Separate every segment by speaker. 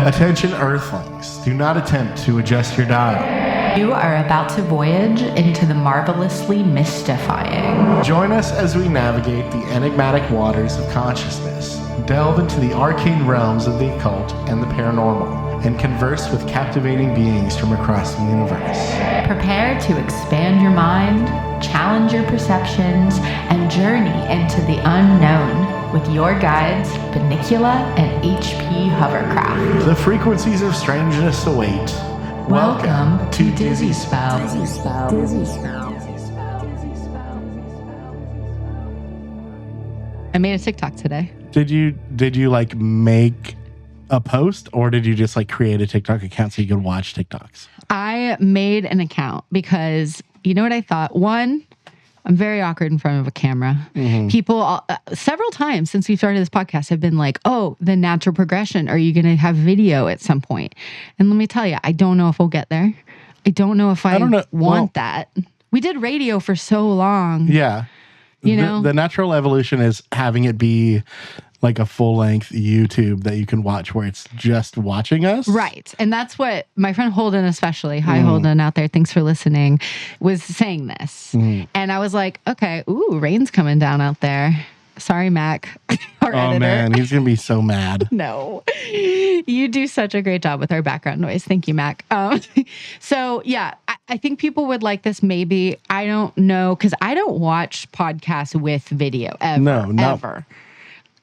Speaker 1: Attention Earthlings, do not attempt to adjust your dial.
Speaker 2: You are about to voyage into the marvelously mystifying.
Speaker 1: Join us as we navigate the enigmatic waters of consciousness, delve into the arcane realms of the occult and the paranormal, and converse with captivating beings from across the universe.
Speaker 2: Prepare to expand your mind, challenge your perceptions, and journey into the unknown with your guides, Bunnicula and HP Hovercraft.
Speaker 1: The frequencies of strangeness await.
Speaker 2: Welcome to Dizzy Spell. I made a TikTok today.
Speaker 1: Did you like make a post, or did you just like create a TikTok account so you could watch TikToks?
Speaker 2: I made an account because you know what I thought? One, I'm very awkward in front of a camera. Mm-hmm. People, several times since we started this podcast, have been like, oh, the natural progression. Are you going to have video at some point? And let me tell you, I don't know if we'll get there. I don't know if I want that. We did radio for so long.
Speaker 1: Yeah. The natural evolution is having it be like a full-length YouTube that you can watch where it's just watching us.
Speaker 2: Right. And that's what my friend Holden especially, hi Holden out there, thanks for listening, was saying this. And I was like, okay, ooh, rain's coming down out there. Sorry, Mac, our editor.
Speaker 1: Man, he's going to be so mad.
Speaker 2: No. You do such a great job with our background noise. Thank you, Mac. So, yeah, I think people would like this maybe. I don't know, because I don't watch podcasts with video ever.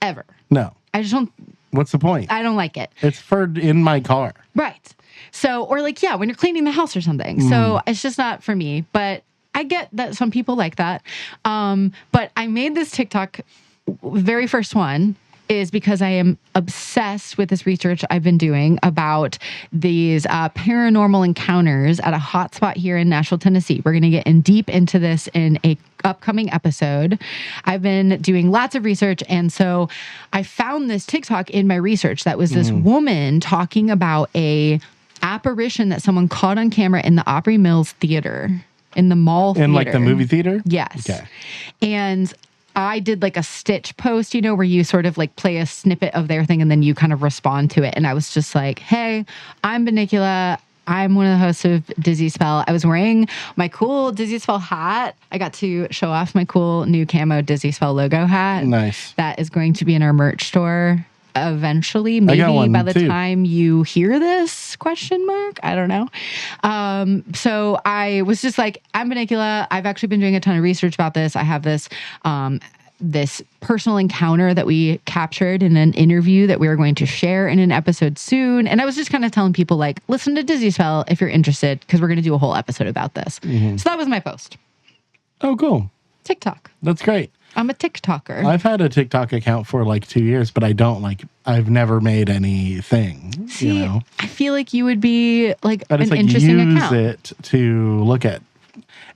Speaker 2: Ever.
Speaker 1: No.
Speaker 2: I just don't.
Speaker 1: What's the point?
Speaker 2: I don't like it.
Speaker 1: It's for in my car.
Speaker 2: Right. So, or like, yeah, when you're cleaning the house or something. So it's just not for me. But I get that some people like that. But I made this TikTok, very first one, is because I am obsessed with this research I've been doing about these paranormal encounters at a hotspot here in Nashville, Tennessee. We're going to get deep into this in a upcoming episode. I've been doing lots of research, and so I found this TikTok in my research that was this woman talking about a apparition that someone caught on camera in the Opry Mills Theater, in the mall theater.
Speaker 1: In like the movie theater?
Speaker 2: Yes.
Speaker 1: Okay.
Speaker 2: And I did like a stitch post, where you sort of like play a snippet of their thing and then you kind of respond to it. And I was just like, hey, I'm Bunnicula. I'm one of the hosts of Dizzy Spell. I was wearing my cool Dizzy Spell hat. I got to show off my cool new camo Dizzy Spell logo hat.
Speaker 1: Nice.
Speaker 2: That is going to be in our merch store eventually. Maybe by the time you hear this, ? I don't know. So I was just like, I'm Bunnicula. I've actually been doing a ton of research about this. I have this this personal encounter that we captured in an interview that we are going to share in an episode soon. And I was just kind of telling people, like, listen to Dizzy Spell if you're interested, because we're going to do a whole episode about this. So that was my post.
Speaker 1: Oh, cool.
Speaker 2: TikTok.
Speaker 1: That's great.
Speaker 2: I'm a TikToker.
Speaker 1: I've had a TikTok account for like 2 years, but I've never made anything.
Speaker 2: See, I feel like you would be like
Speaker 1: an interesting account. Use it to look at.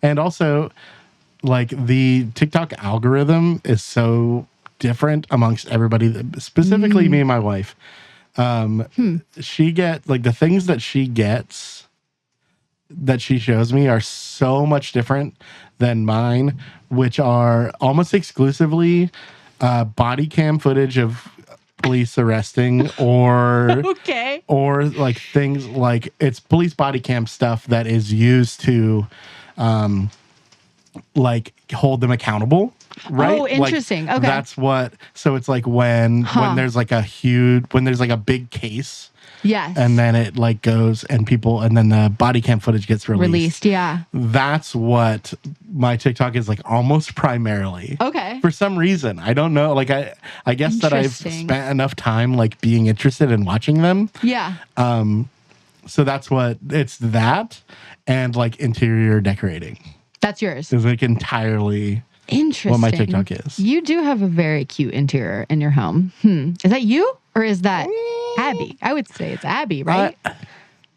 Speaker 1: And also, like, the TikTok algorithm is so different amongst everybody, specifically me and my wife. She gets, like, the things that she gets that she shows me are so much different than mine, which are almost exclusively body cam footage of police arresting or like things like it's police body cam stuff that is used to like hold them accountable, right?
Speaker 2: Oh, interesting.
Speaker 1: Like,
Speaker 2: okay.
Speaker 1: That's what, so it's like when there's like a big case.
Speaker 2: Yes.
Speaker 1: And then it like goes and then the body cam footage gets released.
Speaker 2: Yeah.
Speaker 1: That's what my TikTok is like almost primarily.
Speaker 2: Okay.
Speaker 1: For some reason. I don't know. Like I guess that I've spent enough time like being interested in watching them.
Speaker 2: Yeah.
Speaker 1: So that's what it's that and like interior decorating.
Speaker 2: That's yours.
Speaker 1: It's like entirely
Speaker 2: interesting
Speaker 1: what my TikTok is.
Speaker 2: You do have a very cute interior in your home. Is that you or is that Abby? I would say it's Abby, right?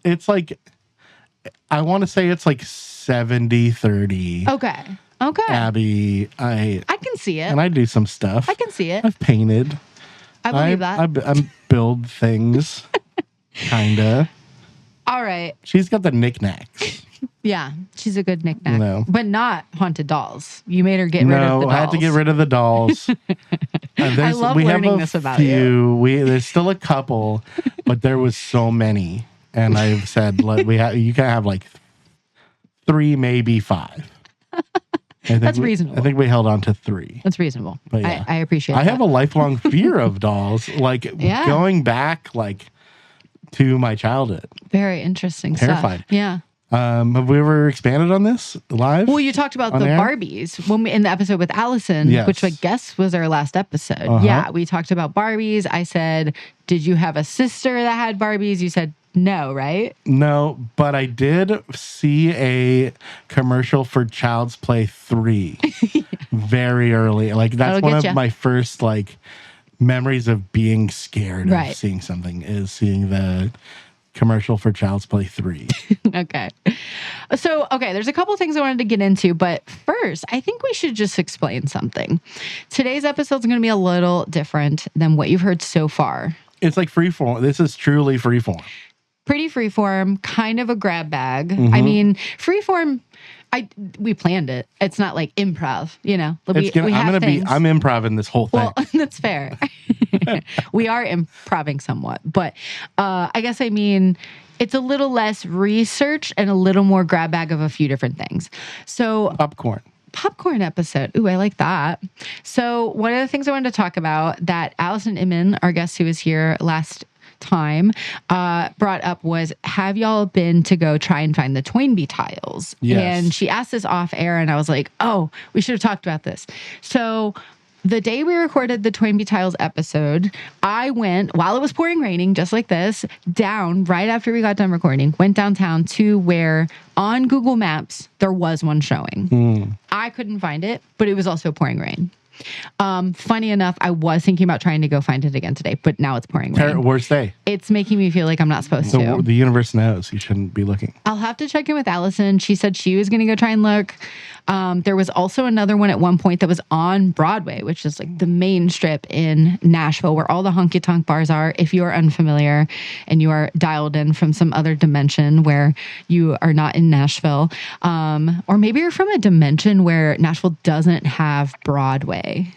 Speaker 1: It's like, I want to say it's like 70-30.
Speaker 2: Okay.
Speaker 1: Abby, I
Speaker 2: can see it.
Speaker 1: And I do some stuff.
Speaker 2: I can see it.
Speaker 1: I've painted.
Speaker 2: I believe that.
Speaker 1: I build things, kinda.
Speaker 2: All right.
Speaker 1: She's got the knickknacks.
Speaker 2: Yeah, she's a good knick-knack.
Speaker 1: No.
Speaker 2: But not haunted dolls. You made her get rid of the dolls.
Speaker 1: No, I had to get rid of the dolls.
Speaker 2: I love learning this about you.
Speaker 1: There's still a couple, but there was so many. And I've said, you can have like 3, maybe 5.
Speaker 2: That's reasonable.
Speaker 1: I think we held on to 3.
Speaker 2: That's reasonable.
Speaker 1: But yeah.
Speaker 2: I appreciate that.
Speaker 1: I have a lifelong fear of dolls, going back to my childhood.
Speaker 2: Very interesting
Speaker 1: Terrified.
Speaker 2: stuff. Yeah.
Speaker 1: Have we ever expanded on this live?
Speaker 2: Well, you talked about the
Speaker 1: air?
Speaker 2: Barbies in the episode with Allison,
Speaker 1: Yes.
Speaker 2: which I guess was our last episode. Yeah, we talked about Barbies. I said, did you have a sister that had Barbies? You said no, right?
Speaker 1: No, but I did see a commercial for Child's Play 3 very early. Like that's one of my first memories of being scared of seeing something is seeing the commercial for Child's Play 3.
Speaker 2: Okay. So, there's a couple things I wanted to get into, but first, I think we should just explain something. Today's episode is going to be a little different than what you've heard so far.
Speaker 1: It's like freeform. This is truly freeform.
Speaker 2: Pretty freeform, kind of a grab bag. Mm-hmm. I mean, freeform, we planned it. It's not like improv, you know. I'm improv this whole thing. Well, that's fair. We are improving somewhat, but I guess it's a little less research and a little more grab bag of a few different things. So popcorn episode. Ooh, I like that. So one of the things I wanted to talk about that Allison Inman, our guest who was here last time, brought up was, have y'all been to go try and find the Toynbee tiles?
Speaker 1: Yes.
Speaker 2: And she asked this off air and I was like, oh, we should have talked about this. So the day we recorded the Toynbee tiles episode, I went, while it was raining, just like this, down right after we got done recording, went downtown to where on Google Maps, there was one showing. I couldn't find it, but it was also pouring rain. Funny enough, I was thinking about trying to go find it again today, but now it's pouring rain.
Speaker 1: Worst day.
Speaker 2: It's making me feel like I'm not supposed to.
Speaker 1: The universe knows you shouldn't be looking.
Speaker 2: I'll have to check in with Allison. She said she was going to go try and look. There was also another one at one point that was on Broadway, which is like the main strip in Nashville where all the honky tonk bars are. If you are unfamiliar and you are dialed in from some other dimension where you are not in Nashville, or maybe you're from a dimension where Nashville doesn't have Broadway.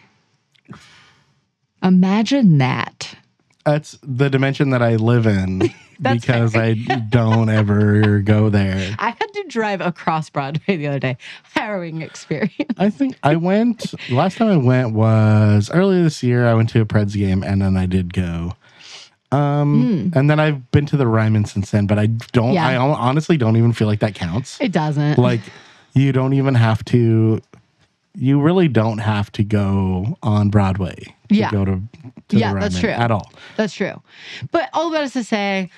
Speaker 2: Imagine that.
Speaker 1: That's the dimension that I live in because fair. I don't ever go there.
Speaker 2: I had to drive across Broadway the other day. Harrowing experience.
Speaker 1: I think the last time I went was earlier this year. I went to a Preds game and then I did go. And then I've been to the Ryman since then, but I honestly don't even feel like that counts.
Speaker 2: It doesn't.
Speaker 1: Like you really don't have to go on Broadway to go to the Ryman
Speaker 2: that's true.
Speaker 1: At all.
Speaker 2: That's true. But all that is to say,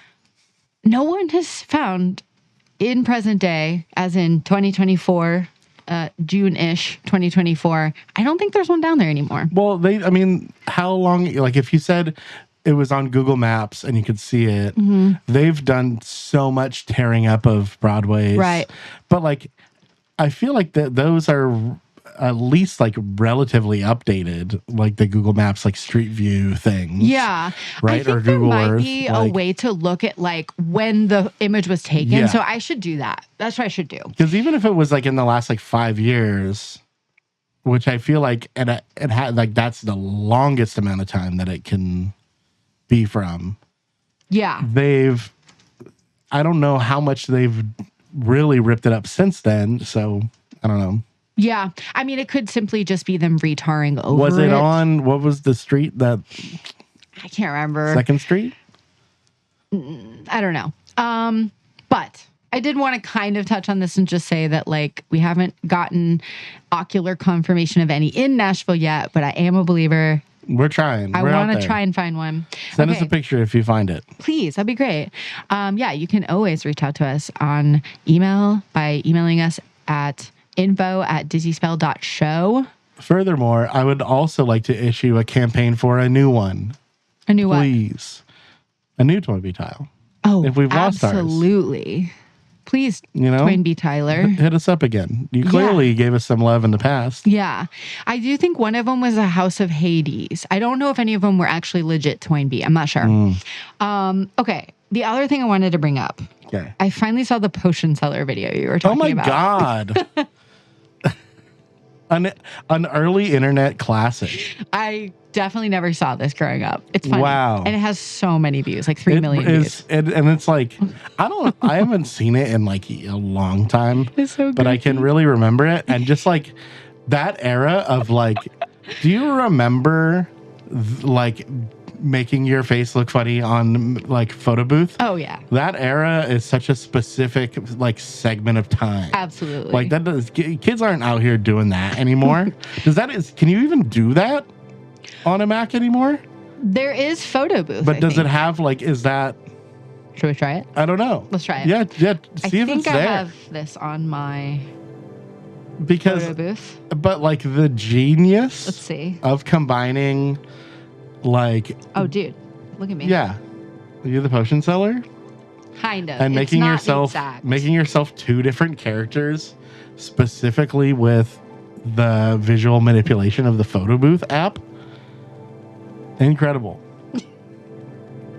Speaker 2: no one has found in present day, as in 2024, June-ish, 2024, I don't think there's one down there anymore.
Speaker 1: Well, how long, if you said it was on Google Maps and you could see it, they've done so much tearing up of Broadways.
Speaker 2: Right.
Speaker 1: But I feel like those are at least relatively updated, like the Google Maps Street View things.
Speaker 2: Yeah,
Speaker 1: right.
Speaker 2: I think
Speaker 1: or Google
Speaker 2: there might
Speaker 1: Earth,
Speaker 2: be a way to look at when the image was taken. Yeah. So I should do that. That's what I should do.
Speaker 1: Because even if it was in the last 5 years, which I feel it had that's the longest amount of time that it can be from. Yeah, I don't know how much they've really ripped it up since then. So I don't know.
Speaker 2: Yeah. It could simply just be them retarring over it.
Speaker 1: Was it on, what was the street that...
Speaker 2: I can't remember.
Speaker 1: 2nd Street?
Speaker 2: I don't know. But I did want to kind of touch on this and just say that we haven't gotten ocular confirmation of any in Nashville yet, but I am a believer.
Speaker 1: We're trying.
Speaker 2: I want to try and find one.
Speaker 1: Send us a picture if you find it.
Speaker 2: Please, that'd be great. You can always reach out to us on email by emailing us at info@dizzyspell.show.
Speaker 1: Furthermore, I would also like to issue a campaign for a new one.
Speaker 2: A new what?
Speaker 1: Please. A new Toynbee tile.
Speaker 2: Oh,
Speaker 1: if we've lost ours.
Speaker 2: Absolutely. Please, Toynbee Tyler.
Speaker 1: Hit us up again. You clearly gave us some love in the past.
Speaker 2: Yeah. I do think one of them was a House of Hades. I don't know if any of them were actually legit Toynbee. I'm not sure. Okay. The other thing I wanted to bring up
Speaker 1: Okay.
Speaker 2: I finally saw the potion seller video you were
Speaker 1: Oh
Speaker 2: talking
Speaker 1: my
Speaker 2: about.
Speaker 1: God. An early internet classic.
Speaker 2: I definitely never saw this growing up. It's funny.
Speaker 1: Wow.
Speaker 2: And it has so many views, like 3 million views.
Speaker 1: And it's like, I haven't seen it in like a long time,
Speaker 2: It's so
Speaker 1: but I can
Speaker 2: goofy.
Speaker 1: really remember it. And just like that era of like, do you remember like making your face look funny on like photo booth?
Speaker 2: Oh, yeah.
Speaker 1: That era is such a specific like segment of time.
Speaker 2: Absolutely.
Speaker 1: Like kids aren't out here doing that anymore. Can you even do that on a Mac anymore?
Speaker 2: There is photo booth.
Speaker 1: But
Speaker 2: I
Speaker 1: does
Speaker 2: think.
Speaker 1: it have like, is that,
Speaker 2: Should we try it?
Speaker 1: I don't know.
Speaker 2: Let's try it.
Speaker 1: Yeah. See if
Speaker 2: I
Speaker 1: it's
Speaker 2: think I
Speaker 1: there.
Speaker 2: have this on my
Speaker 1: Because,
Speaker 2: photo booth.
Speaker 1: but like the genius
Speaker 2: Let's see.
Speaker 1: of combining like,
Speaker 2: Oh, dude. Look at me.
Speaker 1: yeah, you're the potion seller
Speaker 2: Kind of.
Speaker 1: and
Speaker 2: It's
Speaker 1: making
Speaker 2: not
Speaker 1: yourself two different characters specifically with the visual manipulation of the photo booth app. Incredible.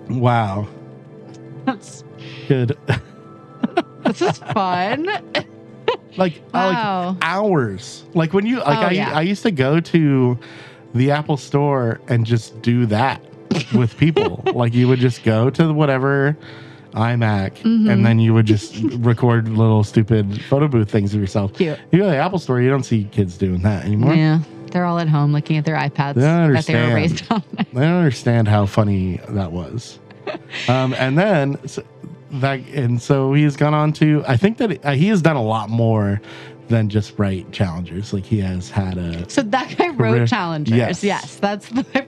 Speaker 1: Wow.
Speaker 2: That's-
Speaker 1: Good.
Speaker 2: This is fun.
Speaker 1: like
Speaker 2: Wow.
Speaker 1: hours. Like when you like
Speaker 2: Oh, yeah.
Speaker 1: I used to go to the Apple store and just do that with people. Like you would just go to whatever iMac
Speaker 2: Mm-hmm.
Speaker 1: and then you would just record little stupid photo booth things of yourself.
Speaker 2: Cute.
Speaker 1: You go to the Apple store, you don't see kids doing that anymore.
Speaker 2: Yeah. They're all at home looking at their iPads
Speaker 1: They don't
Speaker 2: that they were
Speaker 1: understand.
Speaker 2: raised on.
Speaker 1: I don't understand how funny that was. And then so he's gone on to, I think that he has done a lot more than just write challengers. Like he has had a,
Speaker 2: So that guy
Speaker 1: Career-
Speaker 2: wrote challengers.
Speaker 1: Yes.
Speaker 2: I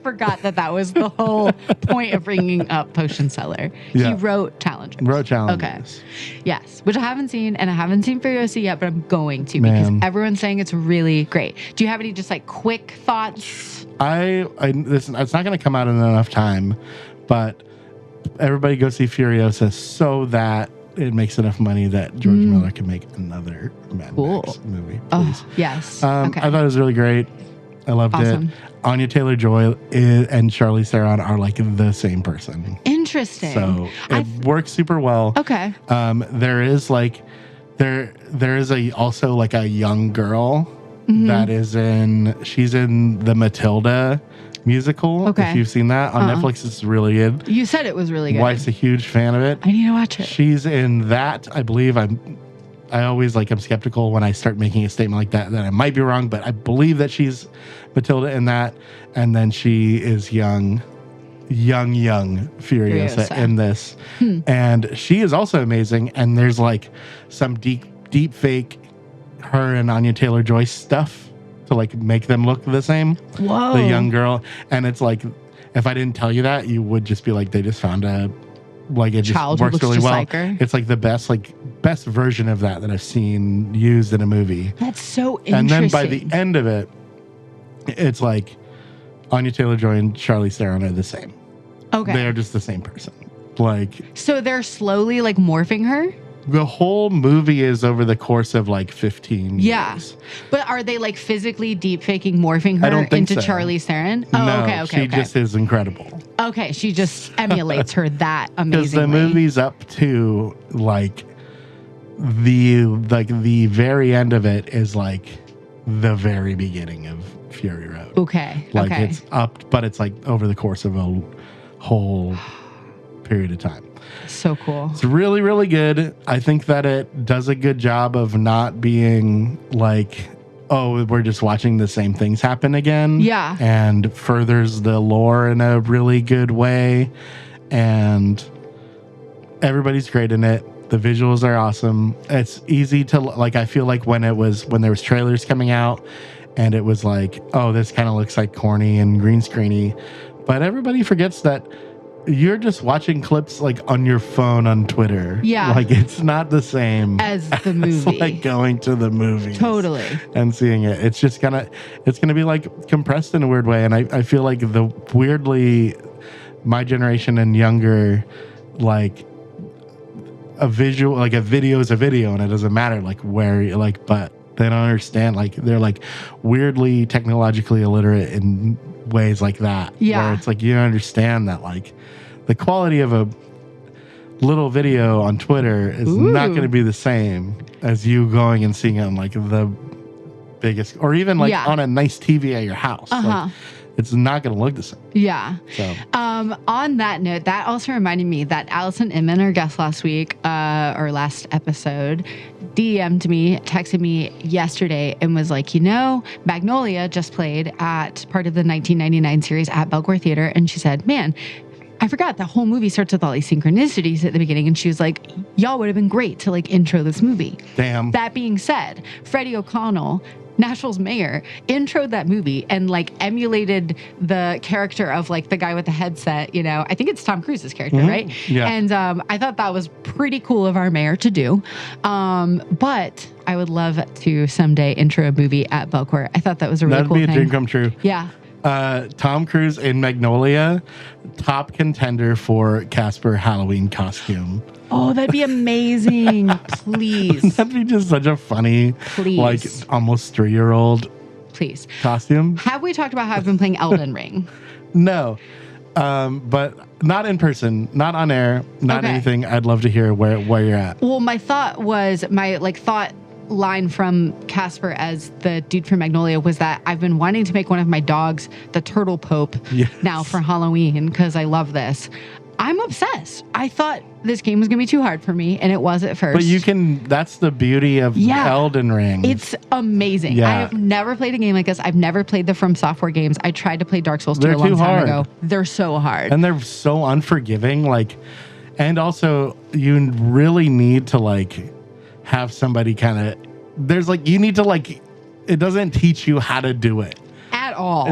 Speaker 2: forgot that was the whole point of bringing up Potion Seller.
Speaker 1: Yeah.
Speaker 2: He wrote challengers.
Speaker 1: challenges.
Speaker 2: Okay. Yes, which I haven't seen, and I haven't seen Furiosa yet, but I'm going to
Speaker 1: Man.
Speaker 2: because everyone's saying it's really great. Do you have any just like quick thoughts?
Speaker 1: It's not going to come out in enough time, but everybody go see Furiosa so that it makes enough money that George Miller can make another Mad Max movie. Please.
Speaker 2: Oh, yes. Okay.
Speaker 1: I thought it was really great. I loved
Speaker 2: Awesome.
Speaker 1: it. Anya Taylor-Joy and Charlize Theron are like the same person,
Speaker 2: Interesting.
Speaker 1: so it works super well.
Speaker 2: Okay.
Speaker 1: There is like there is also like a young girl that she's in the Matilda musical.
Speaker 2: Okay.
Speaker 1: If you've seen that on Netflix, it's really good.
Speaker 2: You said it was really good.
Speaker 1: Wife's a huge fan of it.
Speaker 2: I need to watch it.
Speaker 1: She's in that. I believe I always I'm skeptical when I start making a statement like that I might be wrong, but I believe that she's Matilda in that, and then she is young Furiosa in this, and she is also amazing. And there's like some deep fake her and Anya Taylor-Joy stuff to like make them look the same.
Speaker 2: Whoa.
Speaker 1: The young girl, and it's like if I didn't tell you that, you would just be like they just found a like it just
Speaker 2: Child who
Speaker 1: works
Speaker 2: looks
Speaker 1: really
Speaker 2: just
Speaker 1: well.
Speaker 2: like her.
Speaker 1: It's like the best version of that I've seen used in a movie.
Speaker 2: That's so interesting.
Speaker 1: And then by the end of it, it's like Anya Taylor-Joy and Charlize Theron are the same.
Speaker 2: Okay.
Speaker 1: They are just the same person. Like
Speaker 2: So they're slowly like morphing her?
Speaker 1: the whole movie is over the course of like 15
Speaker 2: Yeah.
Speaker 1: years.
Speaker 2: But are they like physically deep faking morphing her
Speaker 1: I don't think
Speaker 2: into
Speaker 1: so.
Speaker 2: Charlize Theron? Oh,
Speaker 1: No,
Speaker 2: okay.
Speaker 1: she just is incredible.
Speaker 2: Okay, she just emulates her that
Speaker 1: Because
Speaker 2: amazingly.
Speaker 1: the movie's up to like the very end of it is like the very beginning of Fury Road.
Speaker 2: Okay.
Speaker 1: Like
Speaker 2: okay.
Speaker 1: it's up, but it's like over the course of a whole period of time.
Speaker 2: So cool.
Speaker 1: It's really, really good. I think that it does a good job of not being like, oh, we're just watching the same things happen again.
Speaker 2: Yeah.
Speaker 1: And furthers the lore in a really good way. And everybody's great in it. The visuals are awesome. It's easy to like, I feel like when there was trailers coming out and it was like, oh, this kind of looks like corny and green screeny. But everybody forgets that you're just watching clips like on your phone on Twitter.
Speaker 2: Yeah.
Speaker 1: Like it's not the same
Speaker 2: As the movie.
Speaker 1: It's like going to the movies.
Speaker 2: Totally.
Speaker 1: And seeing it. It's just it's gonna be like compressed in a weird way. And I feel like weirdly my generation and younger, like a visual, like a video is a video and it doesn't matter like where you like, but they don't understand. Like they're like weirdly technologically illiterate in ways like that.
Speaker 2: Yeah.
Speaker 1: Where it's like you don't understand that like the quality of little video on Twitter is not going to be the same as you going and seeing it on like the biggest, or even like on a nice TV at your house. Like, it's not going to look the same.
Speaker 2: Yeah.
Speaker 1: So,
Speaker 2: on that note, that also reminded me that Allison Inman, our guest last week, or last episode, DM'd me, texted me yesterday and was like, Magnolia just played at part of the 1999 series at Belcourt Theater. And she said, man, I forgot the whole movie starts with all these synchronicities at the beginning. And she was like, y'all would have been great to like intro this movie.
Speaker 1: Damn.
Speaker 2: That being said, Freddie O'Connell, Nashville's mayor, introed that movie and like emulated the character of like the guy with the headset, I think it's Tom Cruise's character, right?
Speaker 1: Yeah.
Speaker 2: And I thought that was pretty cool of our mayor to do. But I would love to someday intro a movie at Belcourt. I thought that was a really cool thing.
Speaker 1: That'd be a dream come true.
Speaker 2: Yeah.
Speaker 1: Tom Cruise in Magnolia, top contender for Casper Halloween costume.
Speaker 2: Oh, that'd be amazing. Please.
Speaker 1: That'd be just such a funny, like almost 3-year-old
Speaker 2: please
Speaker 1: costume.
Speaker 2: Have we talked about how I've been playing Elden Ring?
Speaker 1: No. But not in person, not on air, not anything. I'd love to hear where you're at.
Speaker 2: Well, my thought line from Casper as the dude from Magnolia was that I've been wanting to make one of my dogs the Turtle Pope now for Halloween because I love this. I'm obsessed. I thought this game was going to be too hard for me, and it was at first.
Speaker 1: But that's the beauty of Elden Ring.
Speaker 2: It's amazing.
Speaker 1: Yeah.
Speaker 2: I have never played a game like this. I've never played the From Software games. I tried to play Dark Souls 2 a long time ago. They're so hard.
Speaker 1: And they're so unforgiving. And also, you really need to, have somebody kind of... you need to, it doesn't teach you how to do it.
Speaker 2: At all.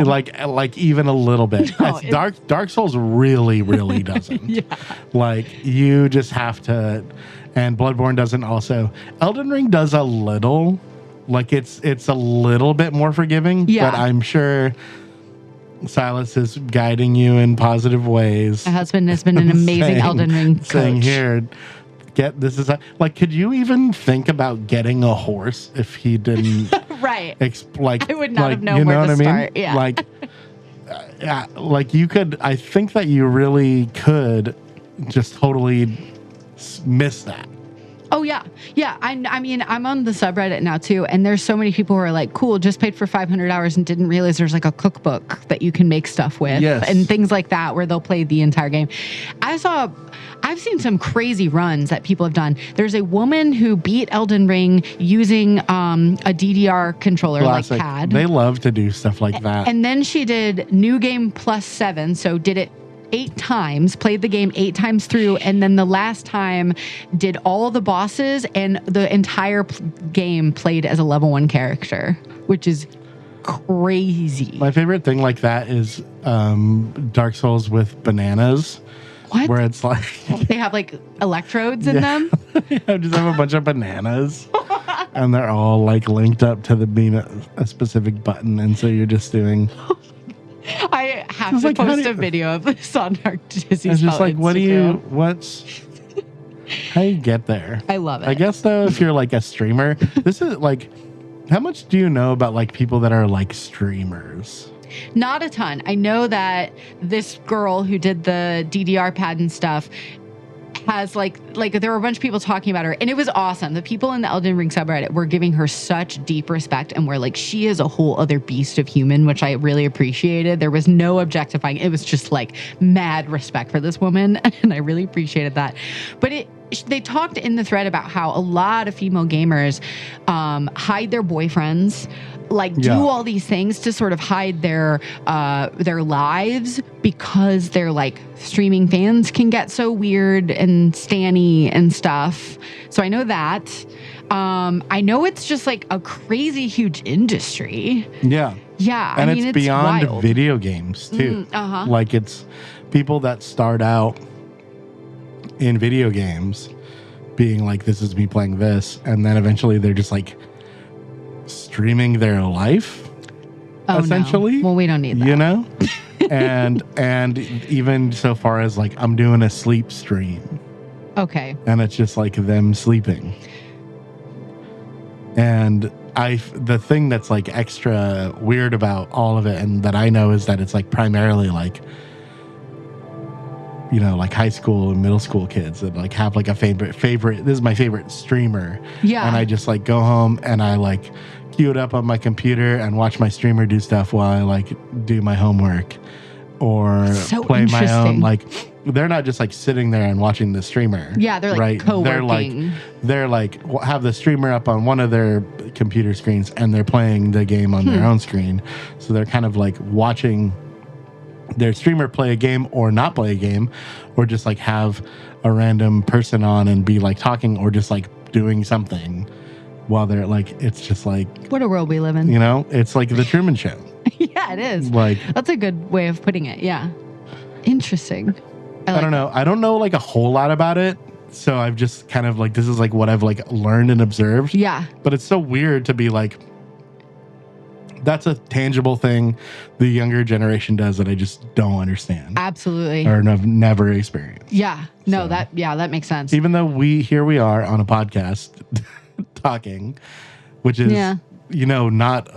Speaker 1: Even a little bit. No, Dark Souls really, really doesn't. You just have to, and Bloodborne doesn't also. Elden Ring does a little, it's a little bit more forgiving, but I'm sure Silas is guiding you in positive ways.
Speaker 2: My husband has been an amazing Elden Ring coach.
Speaker 1: Saying here, could you even think about getting a horse if he didn't?
Speaker 2: Right. I would not have known
Speaker 1: you know
Speaker 2: where
Speaker 1: what
Speaker 2: to
Speaker 1: I mean?
Speaker 2: start. Yeah.
Speaker 1: You could. I think that you really could just totally miss that.
Speaker 2: Oh, yeah. Yeah. I mean, I'm on the subreddit now, too. And there's so many people who are like, cool, just paid for 500 hours and didn't realize there's a cookbook that you can make stuff with.
Speaker 1: Yes.
Speaker 2: And things like that where they'll play the entire game. I've seen some crazy runs that people have done. There's a woman who beat Elden Ring using a DDR controller,
Speaker 1: Classic.
Speaker 2: like pad.
Speaker 1: They love to do stuff like that.
Speaker 2: And then she did New Game plus 7. So did it 8 times, played the game 8 times through, and then the last time did all the bosses and the entire game played as a level 1 character, which is crazy.
Speaker 1: My favorite thing like that is Dark Souls with bananas.
Speaker 2: What?
Speaker 1: Where it's
Speaker 2: they have electrodes in them?
Speaker 1: Just have a bunch of bananas. And they're all linked up to being a specific button, and so you're just doing...
Speaker 2: I have to post a video of this on our Dizzy's
Speaker 1: It's just
Speaker 2: Instagram.
Speaker 1: How you get there?
Speaker 2: I love it.
Speaker 1: I guess though, if you're a streamer, this is how much do you know about people that are streamers?
Speaker 2: Not a ton. I know that this girl who did the DDR pad and stuff has there were a bunch of people talking about her, and it was awesome. The people in the Elden Ring subreddit were giving her such deep respect, and were she is a whole other beast of human, which I really appreciated. There was no objectifying. It was just mad respect for this woman, and I really appreciated that. But they talked in the thread about how a lot of female gamers hide their boyfriends, do all these things to sort of hide their lives, because their streaming fans can get so weird and stanny and stuff. So I know that. I know it's just a crazy huge industry.
Speaker 1: Yeah.
Speaker 2: Yeah.
Speaker 1: And
Speaker 2: it's
Speaker 1: beyond
Speaker 2: wild.
Speaker 1: video games too. It's people that start out in video games being this is me playing this, and then eventually they're just streaming their life, essentially.
Speaker 2: No. Well, we don't need that.
Speaker 1: and even so far as I'm doing a sleep stream.
Speaker 2: Okay.
Speaker 1: And it's just them sleeping. And the thing that's extra weird about all of it, and that I know, is that it's primarily like high school and middle school kids that like have like a favorite. This is my favorite streamer.
Speaker 2: Yeah.
Speaker 1: And I just like go home and I like queue it up on my computer and watch my streamer do stuff while I like do my homework or
Speaker 2: So
Speaker 1: play my own.
Speaker 2: interesting.
Speaker 1: Like they're not just like sitting there and watching the streamer.
Speaker 2: Yeah, they're like
Speaker 1: right?
Speaker 2: co-working.
Speaker 1: They're like have the streamer up on one of their computer screens and they're playing the game on their own screen. So they're kind of like watching their streamer play a game or not play a game, or just like have a random person on and be like talking or just like doing something while they're like, it's just like,
Speaker 2: What a world we live in.
Speaker 1: it's like the Truman Show.
Speaker 2: Yeah, it is.
Speaker 1: Like,
Speaker 2: That's a good way of putting it. Yeah. Interesting.
Speaker 1: I don't know. I don't know like a whole lot about it. So I've just kind of like, this is like what I've like learned and observed.
Speaker 2: Yeah.
Speaker 1: But it's so weird to be like, that's a tangible thing the younger generation does that I just don't understand
Speaker 2: Absolutely.
Speaker 1: or have never experienced.
Speaker 2: Yeah. No,
Speaker 1: So-
Speaker 2: that makes sense.
Speaker 1: Even though we are on a podcast talking, which is,
Speaker 2: Yeah.
Speaker 1: not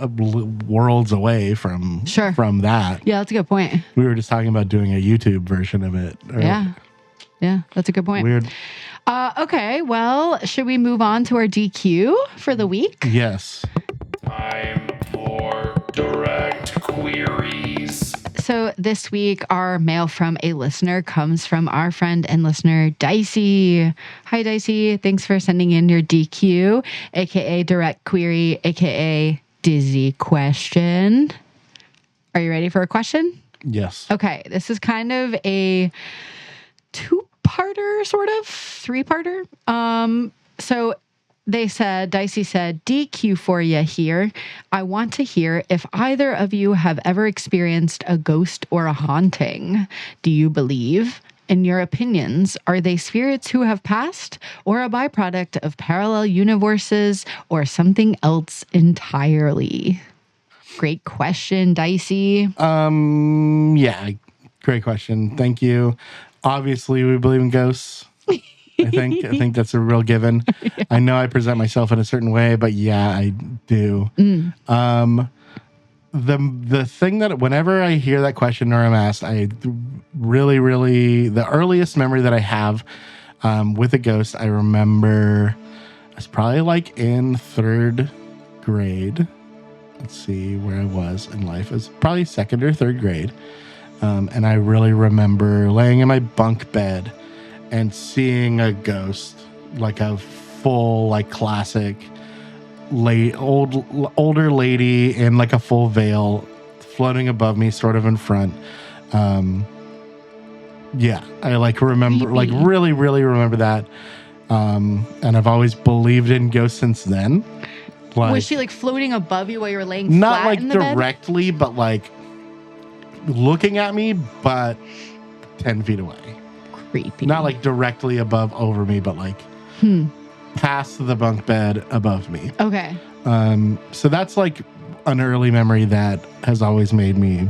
Speaker 1: worlds away from
Speaker 2: Sure.
Speaker 1: from that.
Speaker 2: Yeah, that's a good point.
Speaker 1: We were just talking about doing a YouTube version of it. or-
Speaker 2: Yeah. Yeah, that's a good point.
Speaker 1: Weird.
Speaker 2: Okay, well, should we move on to our DQ for the week?
Speaker 1: Yes.
Speaker 3: Time for direct queries.
Speaker 2: So this week, our mail from a listener comes from our friend and listener, Dicey. Hi, Dicey. Thanks for sending in your DQ, aka direct query, aka dizzy question. Are you ready for a question?
Speaker 1: Yes.
Speaker 2: Okay, this is kind of a two-parter, sort of, three-parter. So Dicey said, DQ for you here. I want to hear if either of you have ever experienced a ghost or a haunting. Do you believe? In your opinions, are they spirits who have passed or a byproduct of parallel universes or something else entirely? Great question, Dicey.
Speaker 1: Yeah. Great question. Thank you. Obviously, we believe in ghosts. I think that's a real given. Yeah. I know I present myself in a certain way, but yeah, I do. The thing that whenever I hear that question or I'm asked, I really the earliest memory that I have with a ghost, I remember I was probably like in 3rd grade. Let's see where I was in life. It was probably 2nd or 3rd grade. And I really remember laying in my bunk bed and seeing a ghost, like a full, like classic older lady in like a full veil floating above me, sort of in front. Yeah, I like remember, like really remember that. And I've always believed in ghosts since then. Like,
Speaker 2: was she like floating above you while you were laying
Speaker 1: not
Speaker 2: flat
Speaker 1: like
Speaker 2: in the bed?
Speaker 1: directly, but like looking at me, but 10 feet away.
Speaker 2: Creepy.
Speaker 1: Not like directly above over me, but like past the bunk bed above me.
Speaker 2: Okay.
Speaker 1: So that's like an early memory that has always made me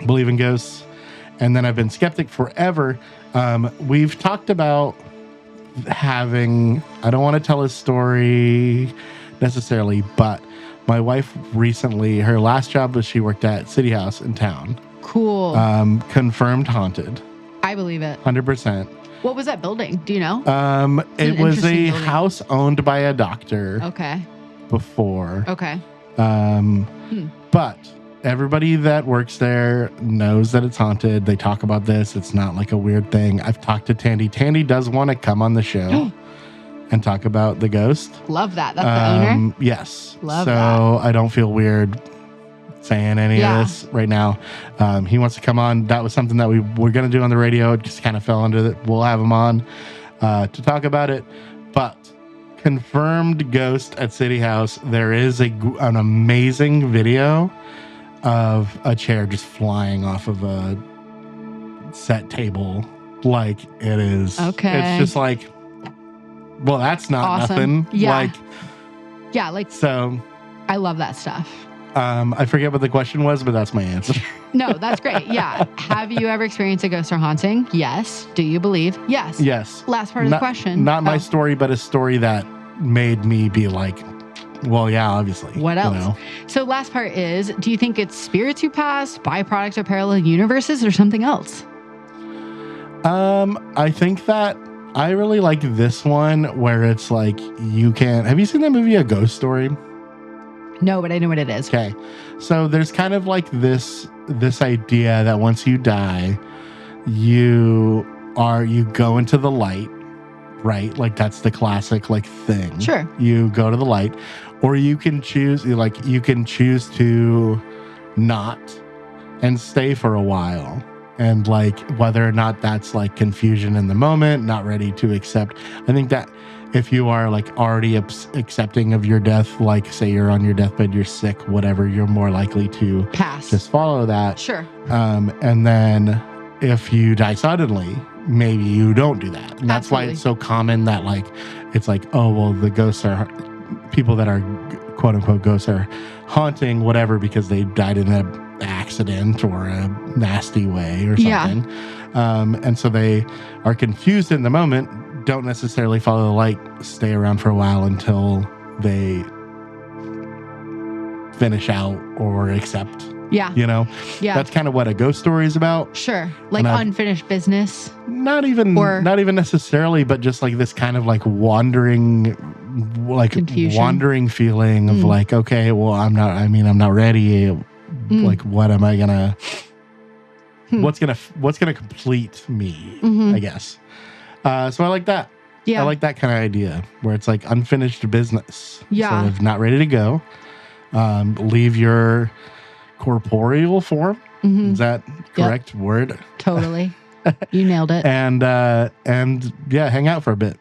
Speaker 1: believe in ghosts. And then I've been skeptic forever. We've talked about having, I don't want to tell a story necessarily, but my wife recently, her last job was she worked at City House in town.
Speaker 2: Cool.
Speaker 1: Confirmed haunted.
Speaker 2: I believe it.
Speaker 1: 100%.
Speaker 2: What was that building? Do you know?
Speaker 1: It was a
Speaker 2: interesting building.
Speaker 1: house owned by a doctor
Speaker 2: Okay.
Speaker 1: before.
Speaker 2: Okay.
Speaker 1: But everybody that works there knows that it's haunted. They talk about this. It's not like a weird thing. I've talked to Tandy. Tandy does want to come on the show and talk about the ghost.
Speaker 2: Love that. That's the owner?
Speaker 1: Yes.
Speaker 2: Love
Speaker 1: so
Speaker 2: that.
Speaker 1: I don't feel weird saying any of this right now. He wants to come on. That was something that we were going to do on the radio. It just kind of fell into it. We'll have him on to talk about it. But confirmed ghost at City House. There is an amazing video of a chair just flying off of a set table. Like it is.
Speaker 2: Okay.
Speaker 1: It's just like, well, that's not
Speaker 2: Awesome.
Speaker 1: nothing.
Speaker 2: Yeah. Like,
Speaker 1: So
Speaker 2: I love that stuff.
Speaker 1: I forget what the question was, but that's my answer.
Speaker 2: No, that's great. Yeah. Have you ever experienced a ghost or haunting? Yes. Do you believe? Yes.
Speaker 1: Yes.
Speaker 2: Last part of the question.
Speaker 1: Not my story, but a story that made me be like, well, yeah, obviously.
Speaker 2: What else?
Speaker 1: You know?
Speaker 2: So last part is, do you think it's spirits who pass, byproducts or parallel universes, or something else?
Speaker 1: I think that I really like this one where it's like you can. Have you seen that movie A Ghost Story?
Speaker 2: No, but I know what it is.
Speaker 1: Okay, so there's kind of like this idea that once you die, you go into the light, right? Like that's the classic like thing.
Speaker 2: Sure.
Speaker 1: You go to the light, or you can choose to not and stay for a while. And like whether or not that's like confusion in the moment, not ready to accept. I think that if you are like already accepting of your death, like say you're on your deathbed, you're sick, whatever, you're more likely to
Speaker 2: pass.
Speaker 1: Just follow that.
Speaker 2: Sure.
Speaker 1: And then if you die suddenly, maybe you don't do that. And that's
Speaker 2: Absolutely.
Speaker 1: why it's so common that like it's like, oh well, the ghosts are people that are quote unquote ghosts are haunting whatever because they died in an accident or a nasty way or something. Yeah. And so they are confused in the moment, don't necessarily follow the light, stay around for a while until they finish out or accept.
Speaker 2: Yeah.
Speaker 1: You know?
Speaker 2: Yeah.
Speaker 1: That's kind of what A Ghost Story is about.
Speaker 2: Sure. Like unfinished business.
Speaker 1: Not even necessarily, but just like this kind of like wandering feeling of like, okay, well, I'm not ready. Like, what am I gonna, what's gonna complete me, I guess. So I like that.
Speaker 2: Yeah.
Speaker 1: I like that kind of idea where it's like unfinished business.
Speaker 2: Yeah.
Speaker 1: Sort of not ready to go. Leave your corporeal form. Is that correct word?
Speaker 2: Totally. You nailed it.
Speaker 1: And yeah, hang out for a bit.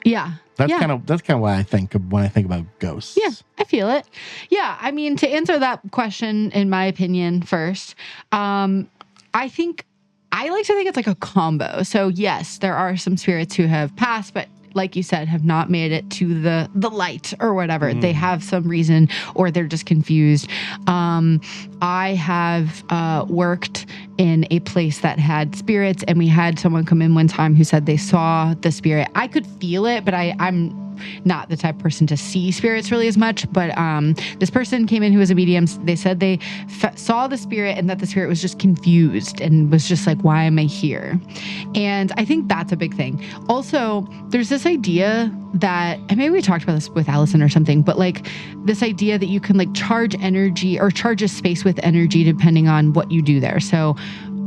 Speaker 2: Yeah.
Speaker 1: That's kind of what I think of when I think about ghosts.
Speaker 2: Yeah, I feel it. Yeah, I mean, to answer that question, in my opinion, first, I like to think it's like a combo. So yes, there are some spirits who have passed, but like you said, have not made it to the light or whatever. They have some reason, or they're just confused. I have worked in a place that had spirits, and we had someone come in one time who said they saw the spirit. I could feel it, but I'm not the type of person to see spirits really as much. But this person came in who was a medium. They said they saw the spirit and that the spirit was just confused and was just like, why am I here? And I think that's a big thing. Also, there's this idea that, and maybe we talked about this with Allison or something, but like this idea that you can like charge energy or charge a space with energy depending on what you do there. So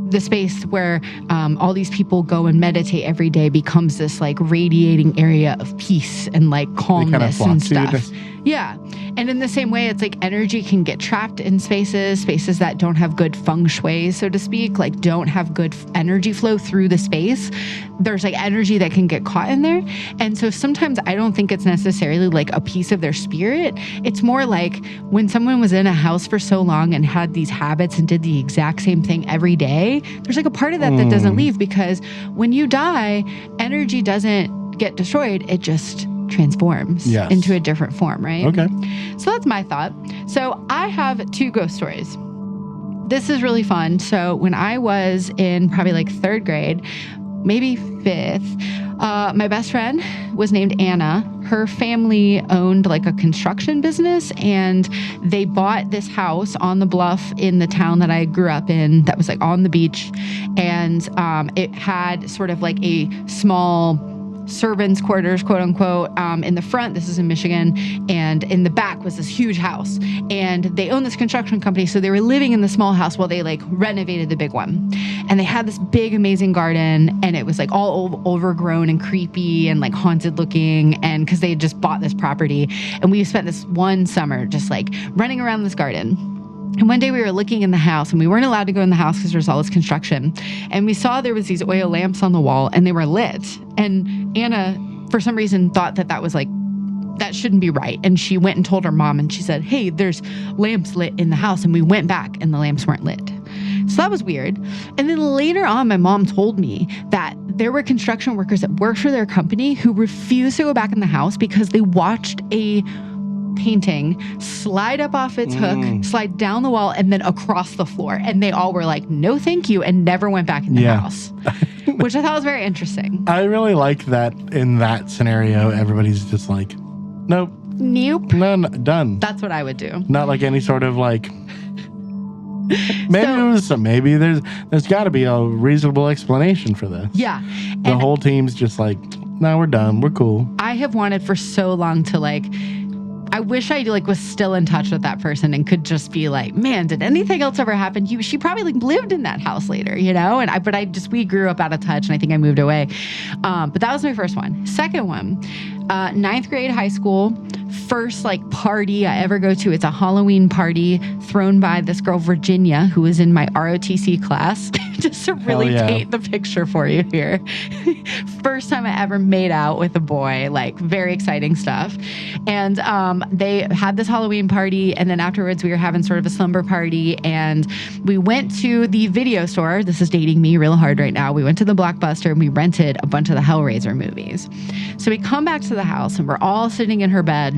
Speaker 2: the space where all these people go and meditate every day becomes this like radiating area of peace and like calmness and stuff. Yeah. And in the same way, it's like energy can get trapped in spaces that don't have good feng shui, so to speak, like don't have good energy flow through the space. There's like energy that can get caught in there. And so sometimes I don't think it's necessarily like a piece of their spirit. It's more like when someone was in a house for so long and had these habits and did the exact same thing every day, there's like a part of that that doesn't leave, because when you die, energy doesn't get destroyed. It just transforms into a different form, right?
Speaker 1: Okay.
Speaker 2: So that's my thought. So I have 2 ghost stories. This is really fun. So when I was in probably like 3rd grade, maybe 5th, my best friend was named Anna. Her family owned like a construction business, and they bought this house on the bluff in the town that I grew up in that was like on the beach. And it had sort of like a small servants' quarters, quote unquote, in the front. This is in Michigan. And in the back was this huge house. And they owned this construction company. So they were living in the small house while they like renovated the big one. And they had this big, amazing garden. And it was like all overgrown and creepy and like haunted looking. And because they had just bought this property. And we spent this one summer just like running around this garden. And one day we were looking in the house, and we weren't allowed to go in the house because there was all this construction. And we saw there was these oil lamps on the wall, and they were lit. And Anna, for some reason, thought that was like, that shouldn't be right. And she went and told her mom, and she said, hey, there's lamps lit in the house. And we went back, and the lamps weren't lit. So that was weird. And then later on, my mom told me that there were construction workers that worked for their company who refused to go back in the house because they watched a painting slide up off its hook, slide down the wall, and then across the floor. And they all were like, no, thank you, and never went back in the house, which I thought was very interesting.
Speaker 1: I really like that in that scenario, everybody's just like, nope.
Speaker 2: Nope.
Speaker 1: No, done.
Speaker 2: That's what I would do.
Speaker 1: Not like any sort of like, Maybe there's got to be a reasonable explanation for this.
Speaker 2: Yeah.
Speaker 1: The whole team's just like, no, we're done. We're cool.
Speaker 2: I have wanted for so long to I wish I was still in touch with that person and could just be like, man, did anything else ever happen? She probably lived in that house later, And we grew up out of touch, and I think I moved away. But that was my first one. Second one, 9th grade high school, first party I ever go to. It's a Halloween party thrown by this girl Virginia, who was in my ROTC class. Just to really paint the picture for you here. First time I ever made out with a boy, very exciting stuff. And they had this Halloween party, and then afterwards we were having sort of a slumber party, and we went to the video store. This is dating me real hard right now. We went to the Blockbuster and we rented a bunch of the Hellraiser movies. So we come back to the house and we're all sitting in her bed.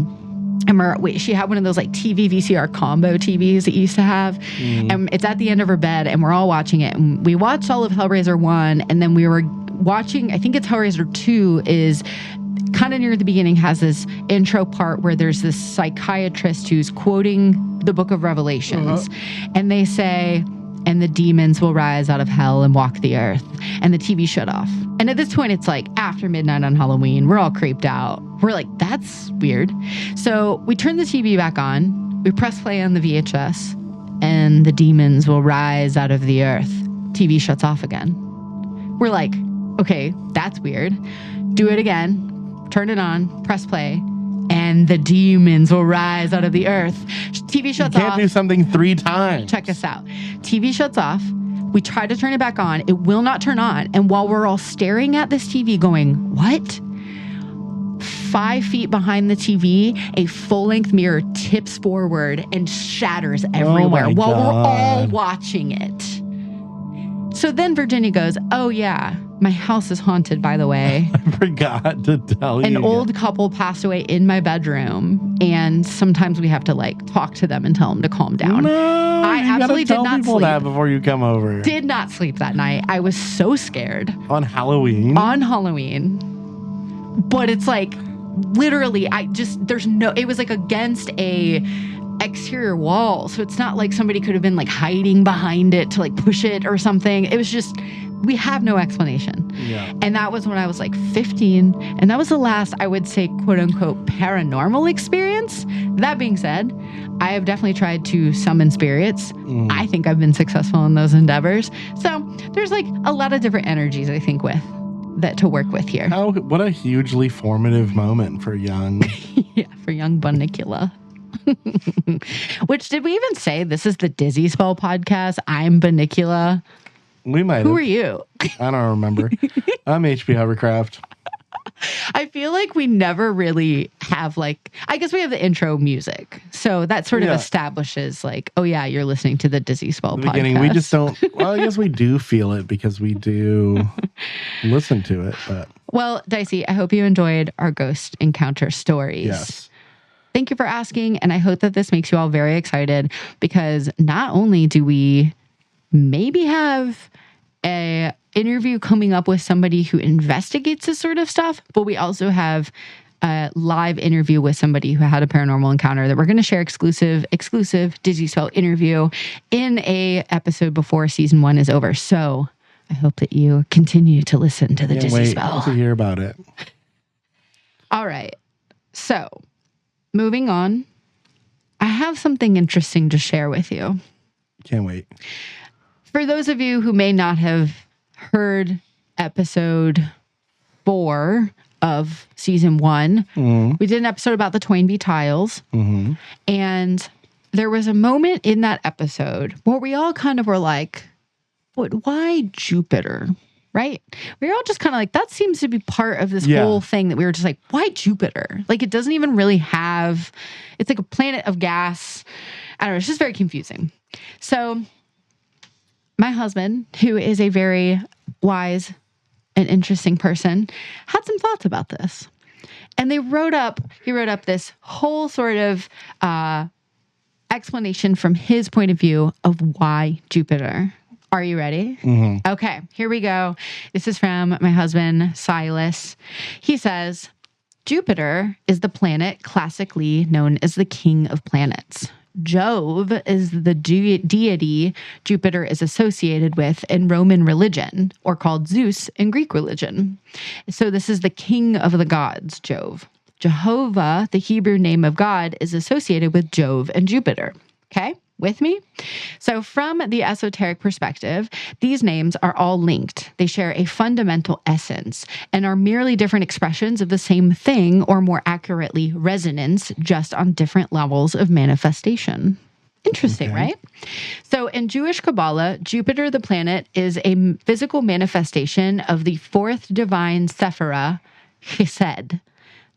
Speaker 2: And she had one of those TV VCR combo TVs that you used to have. And it's at the end of her bed, and we're all watching it. And we watched all of Hellraiser 1, and then we were watching, I think it's Hellraiser 2 is kind of near the beginning, has this intro part where there's this psychiatrist who's quoting the book of Revelations. And they say, and the demons will rise out of hell and walk the earth. And the TV shut off. And at this point, it's after midnight on Halloween. We're all creeped out. We're like, that's weird. So we turn the TV back on. We press play on the VHS. And the demons will rise out of the earth. TV shuts off again. We're like, okay, that's weird. Do it again. Turn it on. Press play. And the demons will rise out of the earth. TV shuts off.
Speaker 1: You can't do something 3 times.
Speaker 2: Check us out. TV shuts off. We try to turn it back on. It will not turn on. And while we're all staring at this TV going, what? 5 feet behind the TV, a full-length mirror tips forward and shatters everywhere while we're all watching it. So then Virginia goes, oh yeah, my house is haunted, by the way.
Speaker 1: I forgot to tell you.
Speaker 2: An old couple passed away in my bedroom, and sometimes we have to talk to them and tell them to calm down.
Speaker 1: No,
Speaker 2: I absolutely did not sleep.
Speaker 1: That before you come over.
Speaker 2: Did not sleep that night. I was so scared.
Speaker 1: On Halloween?
Speaker 2: On Halloween. But it's literally, it was against a exterior wall. So it's not like somebody could have been hiding behind it to push it or something. It was just, we have no explanation.
Speaker 1: Yeah.
Speaker 2: And that was when I was 15. And that was the last, I would say, quote unquote, paranormal experience. That being said, I have definitely tried to summon spirits. I think I've been successful in those endeavors. So there's a lot of different energies, I think, to work with here.
Speaker 1: What a hugely formative moment for young.
Speaker 2: Yeah, for young Bunnicula. Which, did we even say this is the Dizzy Spell podcast? I'm Bunnicula.
Speaker 1: We might have.
Speaker 2: Who are you?
Speaker 1: I don't remember. I'm HP Hovercraft.
Speaker 2: I feel like we never really have I guess we have the intro music. So that sort of establishes oh yeah, you're listening to the Dizzy Spell podcast.
Speaker 1: Beginning, we just don't, well, I guess we do feel it because we do listen to it. But
Speaker 2: well, Dicey, I hope you enjoyed our ghost encounter stories.
Speaker 1: Yes.
Speaker 2: Thank you for asking. And I hope that this makes you all very excited, because not only do we maybe have a interview coming up with somebody who investigates this sort of stuff, but we also have a live interview with somebody who had a paranormal encounter that we're going to share exclusive Dizzy Spell interview in a episode before season 1 is over. So I hope that you continue to listen to the Dizzy Spell.
Speaker 1: To hear about it.
Speaker 2: All right. So moving on, I have something interesting to share with you.
Speaker 1: Can't wait.
Speaker 2: For those of you who may not have heard episode 4 of season 1, we did an episode about the Toynbee tiles. And there was a moment in that episode where we all kind of were like, but why Jupiter? Right? We were all just kind of that seems to be part of this whole thing, that we were just why Jupiter? It doesn't even really have, it's a planet of gas. I don't know. It's just very confusing. So my husband, who is a very wise and interesting person, had some thoughts about this. And he wrote up this whole sort of explanation from his point of view of why Jupiter. Are you ready? Okay, here we go. This is from my husband, Silas. He says, Jupiter is the planet classically known as the king of planets. Jove is the deity Jupiter is associated with in Roman religion, or called Zeus in Greek religion. So this is the king of the gods, Jove. Jehovah, the Hebrew name of God, is associated with Jove and Jupiter. Okay, with me? So from the esoteric perspective, these names are all linked. They share a fundamental essence and are merely different expressions of the same thing, or more accurately, resonance, just on different levels of manifestation. Interesting, right? So in Jewish Kabbalah, Jupiter, the planet, is a physical manifestation of the fourth divine Sephirah, Chesed.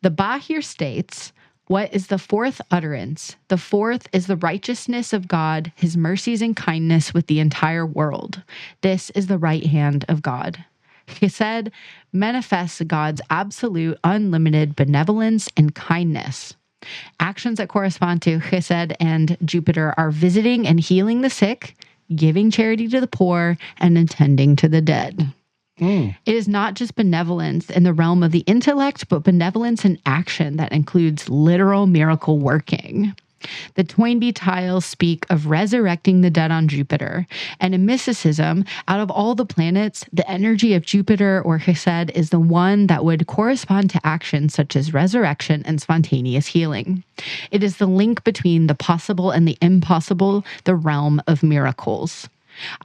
Speaker 2: The Bahir states, what is the fourth utterance? The fourth is the righteousness of God, his mercies and kindness with the entire world. This is the right hand of God. Chesed manifests God's absolute, unlimited benevolence and kindness. Actions that correspond to Chesed and Jupiter are visiting and healing the sick, giving charity to the poor, and attending to the dead. It is not just benevolence in the realm of the intellect, but benevolence in action that includes literal miracle working. The Toynbee tiles speak of resurrecting the dead on Jupiter. And in mysticism, out of all the planets, the energy of Jupiter or Chesed is the one that would correspond to actions such as resurrection and spontaneous healing. It is the link between the possible and the impossible, the realm of miracles.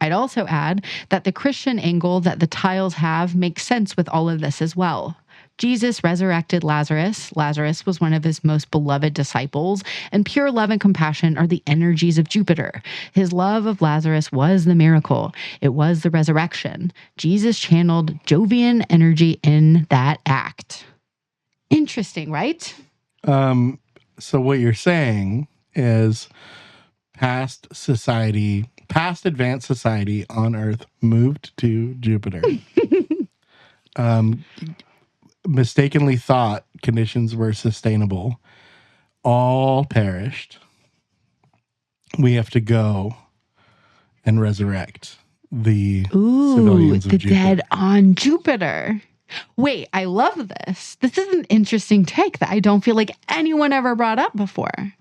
Speaker 2: I'd also add that the Christian angle that the tiles have makes sense with all of this as well. Jesus resurrected Lazarus. Lazarus was one of his most beloved disciples, and pure love and compassion are the energies of Jupiter. His love of Lazarus was the miracle. It was the resurrection. Jesus channeled Jovian energy in that act. Interesting, right?
Speaker 1: So what you're saying is past advanced society on Earth moved to Jupiter. Mistakenly thought conditions were sustainable. All perished. We have to go and resurrect the civilians of
Speaker 2: the
Speaker 1: Jupiter.
Speaker 2: dead on Jupiter. Wait, I love this. This is an interesting take that I don't feel like anyone ever brought up before.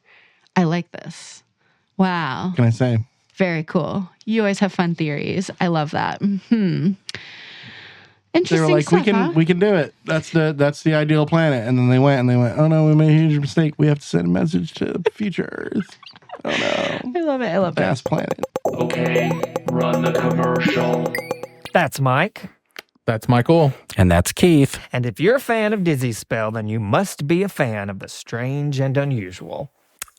Speaker 2: I like this. Wow.
Speaker 1: Can I say?
Speaker 2: Very cool. You always have fun theories. I love that. Interesting.
Speaker 1: They were like,
Speaker 2: stuff,
Speaker 1: we can do it. That's the ideal planet. And then they went, oh no, we made a huge mistake. We have to send a message to future Earth. Oh no.
Speaker 2: I love it.
Speaker 1: Gas planet.
Speaker 3: Okay, run the commercial.
Speaker 4: That's Mike.
Speaker 5: That's Michael.
Speaker 6: And that's Keith.
Speaker 4: And if you're a fan of Dizzy Spell, then you must be a fan of the strange and unusual.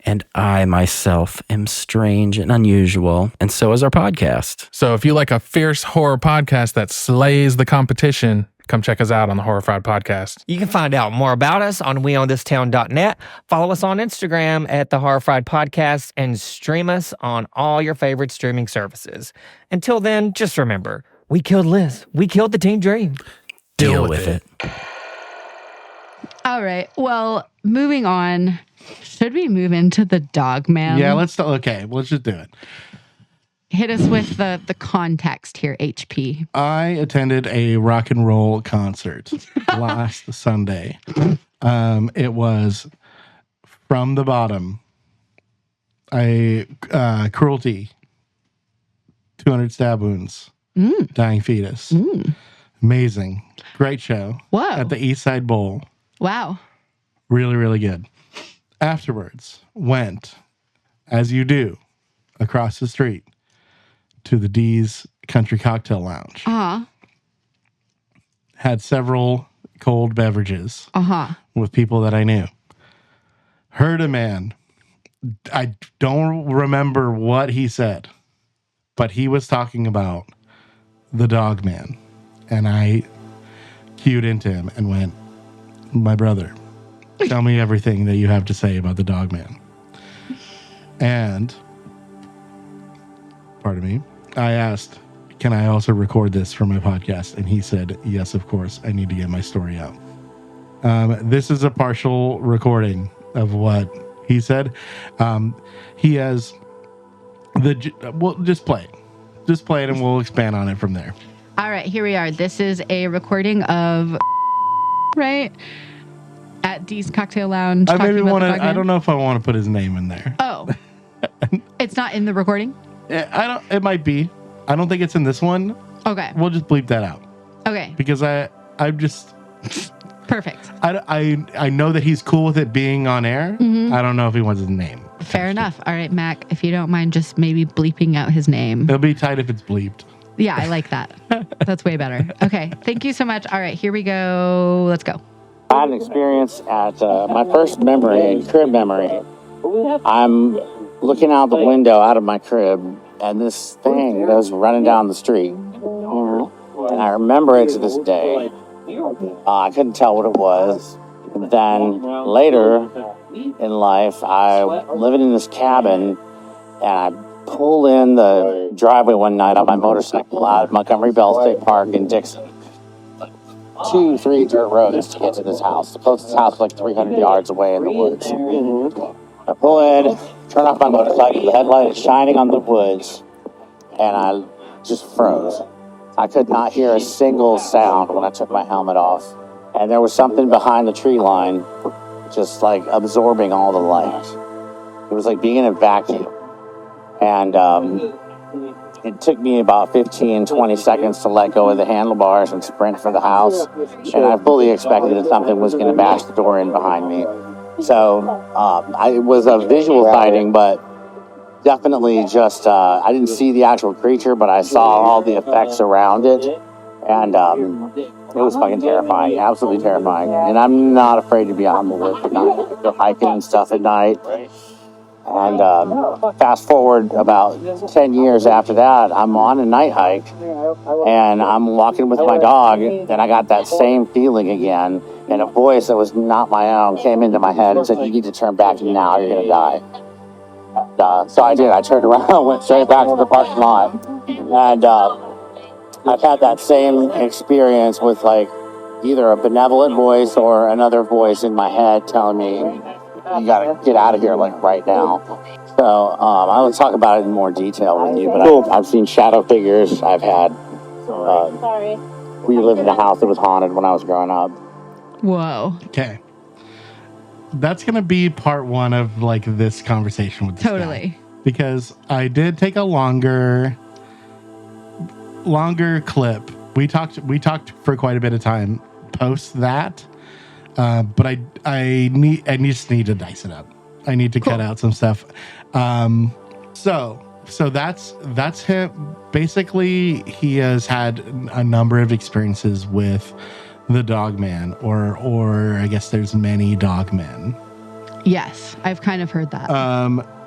Speaker 6: And I myself am strange and unusual, and so is our podcast.
Speaker 5: So if you like a fierce horror podcast that slays the competition, come check us out on the Horrified Podcast.
Speaker 4: You can find out more about us on weonthistown.net. Follow us on Instagram at the Horrified Podcast and stream us on all your favorite streaming services. Until then, just remember, we killed Liz. We killed the Team Dream.
Speaker 6: Deal with it.
Speaker 2: All right. Well, moving on. Should we move into the Dogman?
Speaker 1: Yeah, let's just do it.
Speaker 2: Hit us with the context here, HP.
Speaker 1: I attended a rock and roll concert last Sunday. It was From the Bottom. Cruelty. 200 stab wounds. Dying fetus. Amazing. Great show.
Speaker 2: Whoa.
Speaker 1: At the East Side Bowl.
Speaker 2: Wow.
Speaker 1: Really, really good. Afterwards, went, as you do, across the street to the D's Country Cocktail Lounge. Had several cold beverages with people that I knew. Heard a man. I don't remember what he said, but he was talking about the Dogman. And I cued into him and went, my brother, tell me everything that you have to say about the Dogman. And, pardon me, I asked, can I also record this for my podcast? And he said, yes, of course. I need to get my story out. This is a partial recording of what he said. He has well, just play it. Just play it and we'll expand on it from there.
Speaker 2: All right, here we are. This is a recording of, right? At D's Cocktail Lounge.
Speaker 1: I
Speaker 2: talking
Speaker 1: maybe
Speaker 2: about
Speaker 1: want
Speaker 2: the
Speaker 1: to.
Speaker 2: Dogman.
Speaker 1: I don't know if I want to put his name in there.
Speaker 2: Oh, It's not in the recording?
Speaker 1: It might be. I don't think it's in this one.
Speaker 2: Okay.
Speaker 1: We'll just bleep that out.
Speaker 2: Okay.
Speaker 1: Because I'm just...
Speaker 2: Perfect.
Speaker 1: I know that he's cool with it being on air. I don't know if he wants his name.
Speaker 2: Fair enough. All right, Mac, if you don't mind just maybe bleeping out his name.
Speaker 1: It'll be tight if it's bleeped.
Speaker 2: Yeah, I like that. That's way better. Okay. Thank you so much. All right, here we go. Let's go.
Speaker 7: I had an experience at my first memory, crib memory. I'm looking out the window out of my crib, and this thing goes running down the street. And I remember it to this day. I couldn't tell what it was. Then later in life, I'm living in this cabin, and I pull in the driveway one night on my motorcycle out of Montgomery Bell State Park in Dixon. 2-3 dirt roads to get to this house. The closest house was like 300 yards away in the woods. I pull in, turn off my motorcycle, the headlight is shining on the woods, and I just froze. I could not hear a single sound when I took my helmet off. And there was something behind the tree line just like absorbing all the light. It was like being in a vacuum. And it took me about 15, 20 seconds to let go of the handlebars and sprint for the house. And I fully expected that something was going to bash the door in behind me. So it was a visual sighting, but definitely just, I didn't see the actual creature, but I saw all the effects around it. And it was fucking terrifying, absolutely terrifying. And I'm not afraid to be out in the woods at night. I go hiking and stuff at night. And fast forward about 10 years after that, I'm on a night hike, and I'm walking with my dog, and I got that same feeling again. And a voice that was not my own came into my head and said, "You need to turn back now, you're going to die." So I did. I turned around, went straight back to the parking lot. And I've had that same experience with like either a benevolent voice or another voice in my head telling me, "You gotta get out of here like right now." So I will talk about it in more detail with you, but I've seen shadow figures. I've had we lived in a house that was haunted when I was growing up.
Speaker 2: Whoa.
Speaker 1: Okay. That's going to be part one of like this conversation with this guy. Because I did take a longer clip. We talked for quite a bit of time post that. But I just need to dice it up. I need to cut out some stuff. So that's him. Basically, he has had a number of experiences with the Dogman, or I guess there's many Dogmen.
Speaker 2: Yes, I've kind of heard that.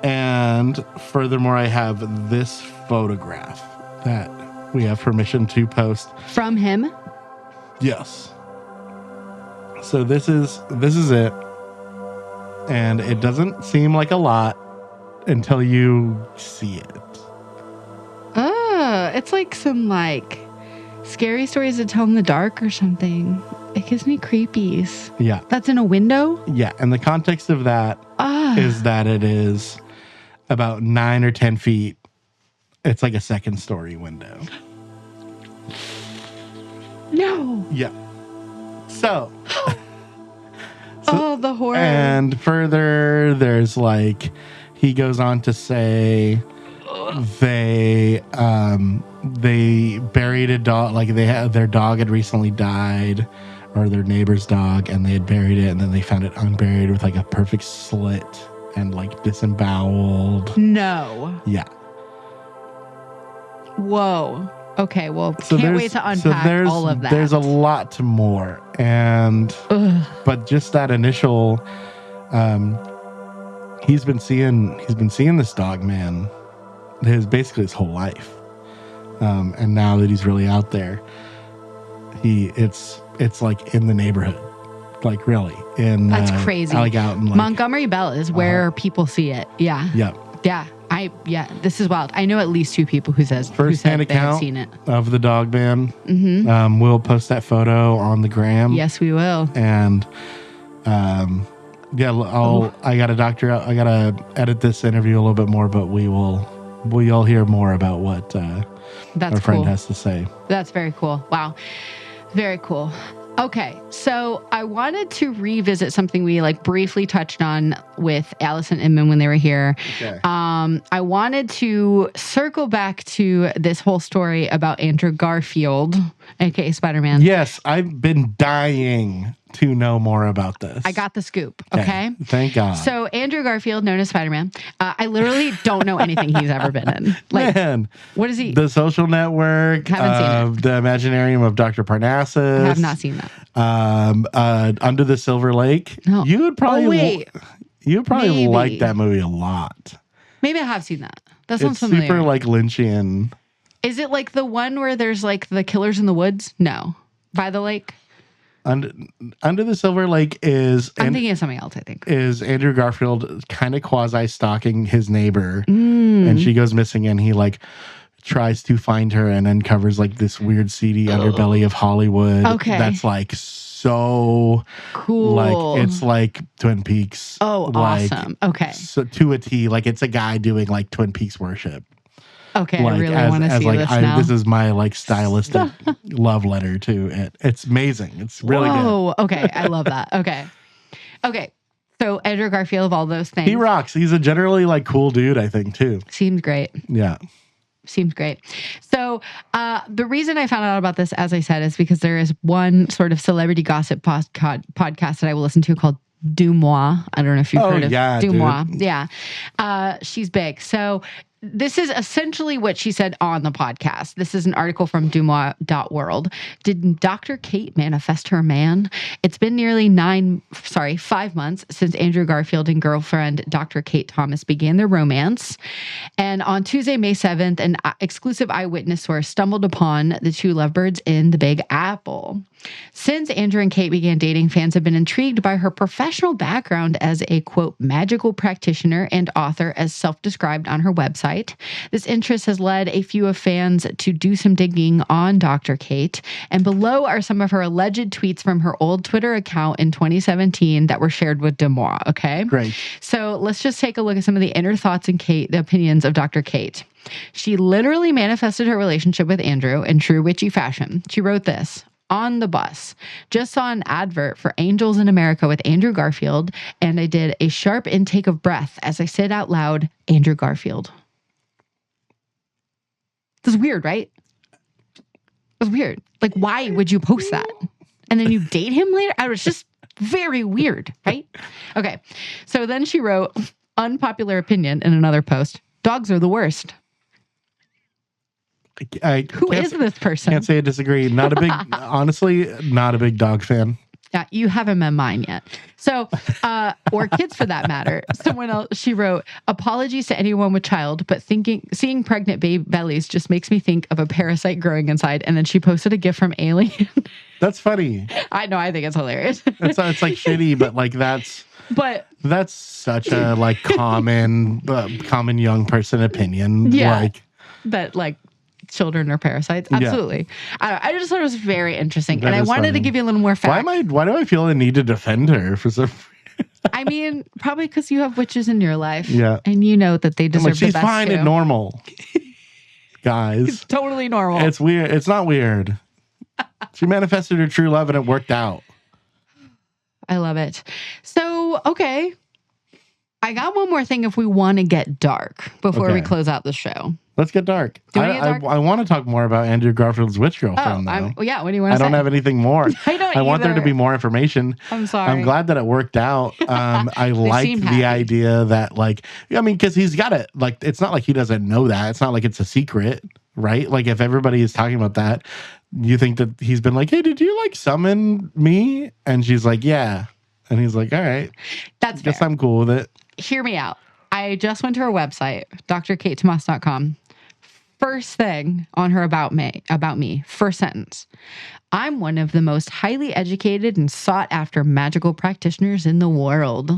Speaker 1: And furthermore, I have this photograph that we have permission to post
Speaker 2: From him?
Speaker 1: Yes. So this is it. And it doesn't seem like a lot until you see it.
Speaker 2: Oh, it's like some like scary stories to tell in the dark or something. It gives me creepies.
Speaker 1: Yeah.
Speaker 2: That's in a window?
Speaker 1: Yeah. And the context of that is that it is about 9 or 10 feet. It's like a second story window.
Speaker 2: No.
Speaker 1: Yeah. So
Speaker 2: oh, the horror.
Speaker 1: And further, there's like, he goes on to say they buried a dog, like their dog had recently died, or their neighbor's dog, and they had buried it, and then they found it unburied with like a perfect slit and like disemboweled.
Speaker 2: No.
Speaker 1: Yeah.
Speaker 2: Whoa. Okay, well, can't wait to unpack all of that.
Speaker 1: There's a lot to more, and but just that initial, he's been seeing this Dogman basically his whole life, and now that he's really out there, it's like in the neighborhood, like really in
Speaker 2: that's crazy.
Speaker 1: Like out in like,
Speaker 2: Montgomery Bell is where people see it. Yeah.
Speaker 1: Yep.
Speaker 2: Yeah. This is wild. I know at least 2 people who said they have seen it.
Speaker 1: Of the Dogman. Mm-hmm. We'll post that photo on the gram.
Speaker 2: Yes, we will.
Speaker 1: And I gotta edit this interview a little bit more, but you'll hear more about what our friend has to say.
Speaker 2: That's very cool. Wow. Very cool. Okay, so I wanted to revisit something we like briefly touched on with Alice and Inman when they were here.
Speaker 1: Okay.
Speaker 2: I wanted to circle back to this whole story about Andrew Garfield, aka Spider-Man.
Speaker 1: Yes, I've been dying to know more about this.
Speaker 2: I got the scoop. Okay.
Speaker 1: Thank God.
Speaker 2: So Andrew Garfield, known as Spider-Man, I literally don't know anything he's ever been in. Like,
Speaker 1: Man,
Speaker 2: what is he?
Speaker 1: The Social Network,
Speaker 2: Haven't seen
Speaker 1: the Imaginarium of Dr. Parnassus.
Speaker 2: I have not seen that.
Speaker 1: Under the Silver Lake.
Speaker 2: No.
Speaker 1: You would probably
Speaker 2: Maybe.
Speaker 1: like that movie a lot.
Speaker 2: Maybe I have seen that. That sounds
Speaker 1: It's
Speaker 2: familiar.
Speaker 1: super like Lynchian.
Speaker 2: Is it like the one where there's like the killers in the woods? No. By the lake?
Speaker 1: Under the Silver Lake is
Speaker 2: I'm thinking of something else, I think.
Speaker 1: is Andrew Garfield kind of quasi stalking his neighbor, and she goes missing, and he like tries to find her and uncovers like this weird seedy underbelly of Hollywood.
Speaker 2: Okay.
Speaker 1: That's like so
Speaker 2: Cool.
Speaker 1: like it's like Twin Peaks.
Speaker 2: Oh,
Speaker 1: like,
Speaker 2: awesome. Okay.
Speaker 1: So to a T, like it's a guy doing like Twin Peaks worship.
Speaker 2: Okay,
Speaker 1: Like,
Speaker 2: I really want to see
Speaker 1: like,
Speaker 2: this now.
Speaker 1: This is my like stylistic love letter to it. It's amazing. It's really good.
Speaker 2: Whoa. Okay, I love that. Okay. So Andrew Garfield of all those things.
Speaker 1: He rocks. He's a generally like cool dude, I think, too.
Speaker 2: Seems great.
Speaker 1: Yeah.
Speaker 2: Seems great. So the reason I found out about this, as I said, is because there is one sort of celebrity gossip podcast that I will listen to called Dumois. I don't know if you've heard of Dumois.
Speaker 1: Dude.
Speaker 2: Yeah. She's big. So this is essentially what she said on the podcast. This is an article from Dumois.world. Did Dr. Kate manifest her man? It's been nearly 5 months since Andrew Garfield and girlfriend Dr. Kate Thomas began their romance. And on Tuesday, May 7th, an exclusive eyewitness source stumbled upon the two lovebirds in the Big Apple. Since Andrew and Kate began dating, fans have been intrigued by her professional background as a, quote, magical practitioner and author, as self-described on her website. This interest has led a few of fans to do some digging on Dr. Kate. And below are some of her alleged tweets from her old Twitter account in 2017 that were shared with Dumois, okay?
Speaker 1: Great.
Speaker 2: So let's just take a look at some of the inner thoughts and the opinions of Dr. Kate. She literally manifested her relationship with Andrew in true witchy fashion. She wrote this. On the bus, just saw an advert for Angels in America with Andrew Garfield, and I did a sharp intake of breath as I said out loud, Andrew Garfield. This is weird, right? It's weird. Like, why would you post that? And then you date him later? I was just very weird, right? Okay. So then she wrote, unpopular opinion in another post. Dogs are the worst. Who is this person?
Speaker 1: Can't say I disagree. Not a big, honestly, not a big dog fan.
Speaker 2: Yeah, you haven't met mine yet. So, or kids for that matter. Someone else, she wrote, apologies to anyone with child, but seeing pregnant baby bellies just makes me think of a parasite growing inside. And then she posted a gift from Alien.
Speaker 1: That's funny.
Speaker 2: I know, I think it's hilarious.
Speaker 1: It's like shitty, but like that's such a like common young person opinion.
Speaker 2: Yeah.
Speaker 1: Like
Speaker 2: that like children are parasites. Absolutely. Yeah. I just thought it was very interesting.
Speaker 1: That
Speaker 2: and I wanted to give you a little more facts.
Speaker 1: Why do I feel the need to defend her for some
Speaker 2: I mean, probably because you have witches in your life.
Speaker 1: Yeah.
Speaker 2: And you know that they deserve
Speaker 1: she's
Speaker 2: the best
Speaker 1: fine
Speaker 2: too.
Speaker 1: and normal. Guys.
Speaker 2: It's totally normal.
Speaker 1: It's weird. It's not weird. She manifested her true love and it worked out.
Speaker 2: I love it. So, okay. I got one more thing if we want to get dark before we close out the show.
Speaker 1: Let's get dark. I want to talk more about Andrew Garfield's witch girlfriend, though.
Speaker 2: Yeah, what do you want to say?
Speaker 1: I don't have anything more. I want there to be more information.
Speaker 2: I'm sorry.
Speaker 1: I'm glad that it worked out. I liked the idea that, like, I mean, because he's got it. Like, it's not like he doesn't know that. It's not like it's a secret, right? Like, if everybody is talking about that, you think that he's been like, hey, did you, like, summon me? And she's like, yeah. And he's like, all right.
Speaker 2: That's fair.
Speaker 1: Guess I'm cool with it.
Speaker 2: Hear me out. I just went to her website, drkatetomas.com. First thing on her about me, first sentence. I'm one of the most highly educated and sought after magical practitioners in the world.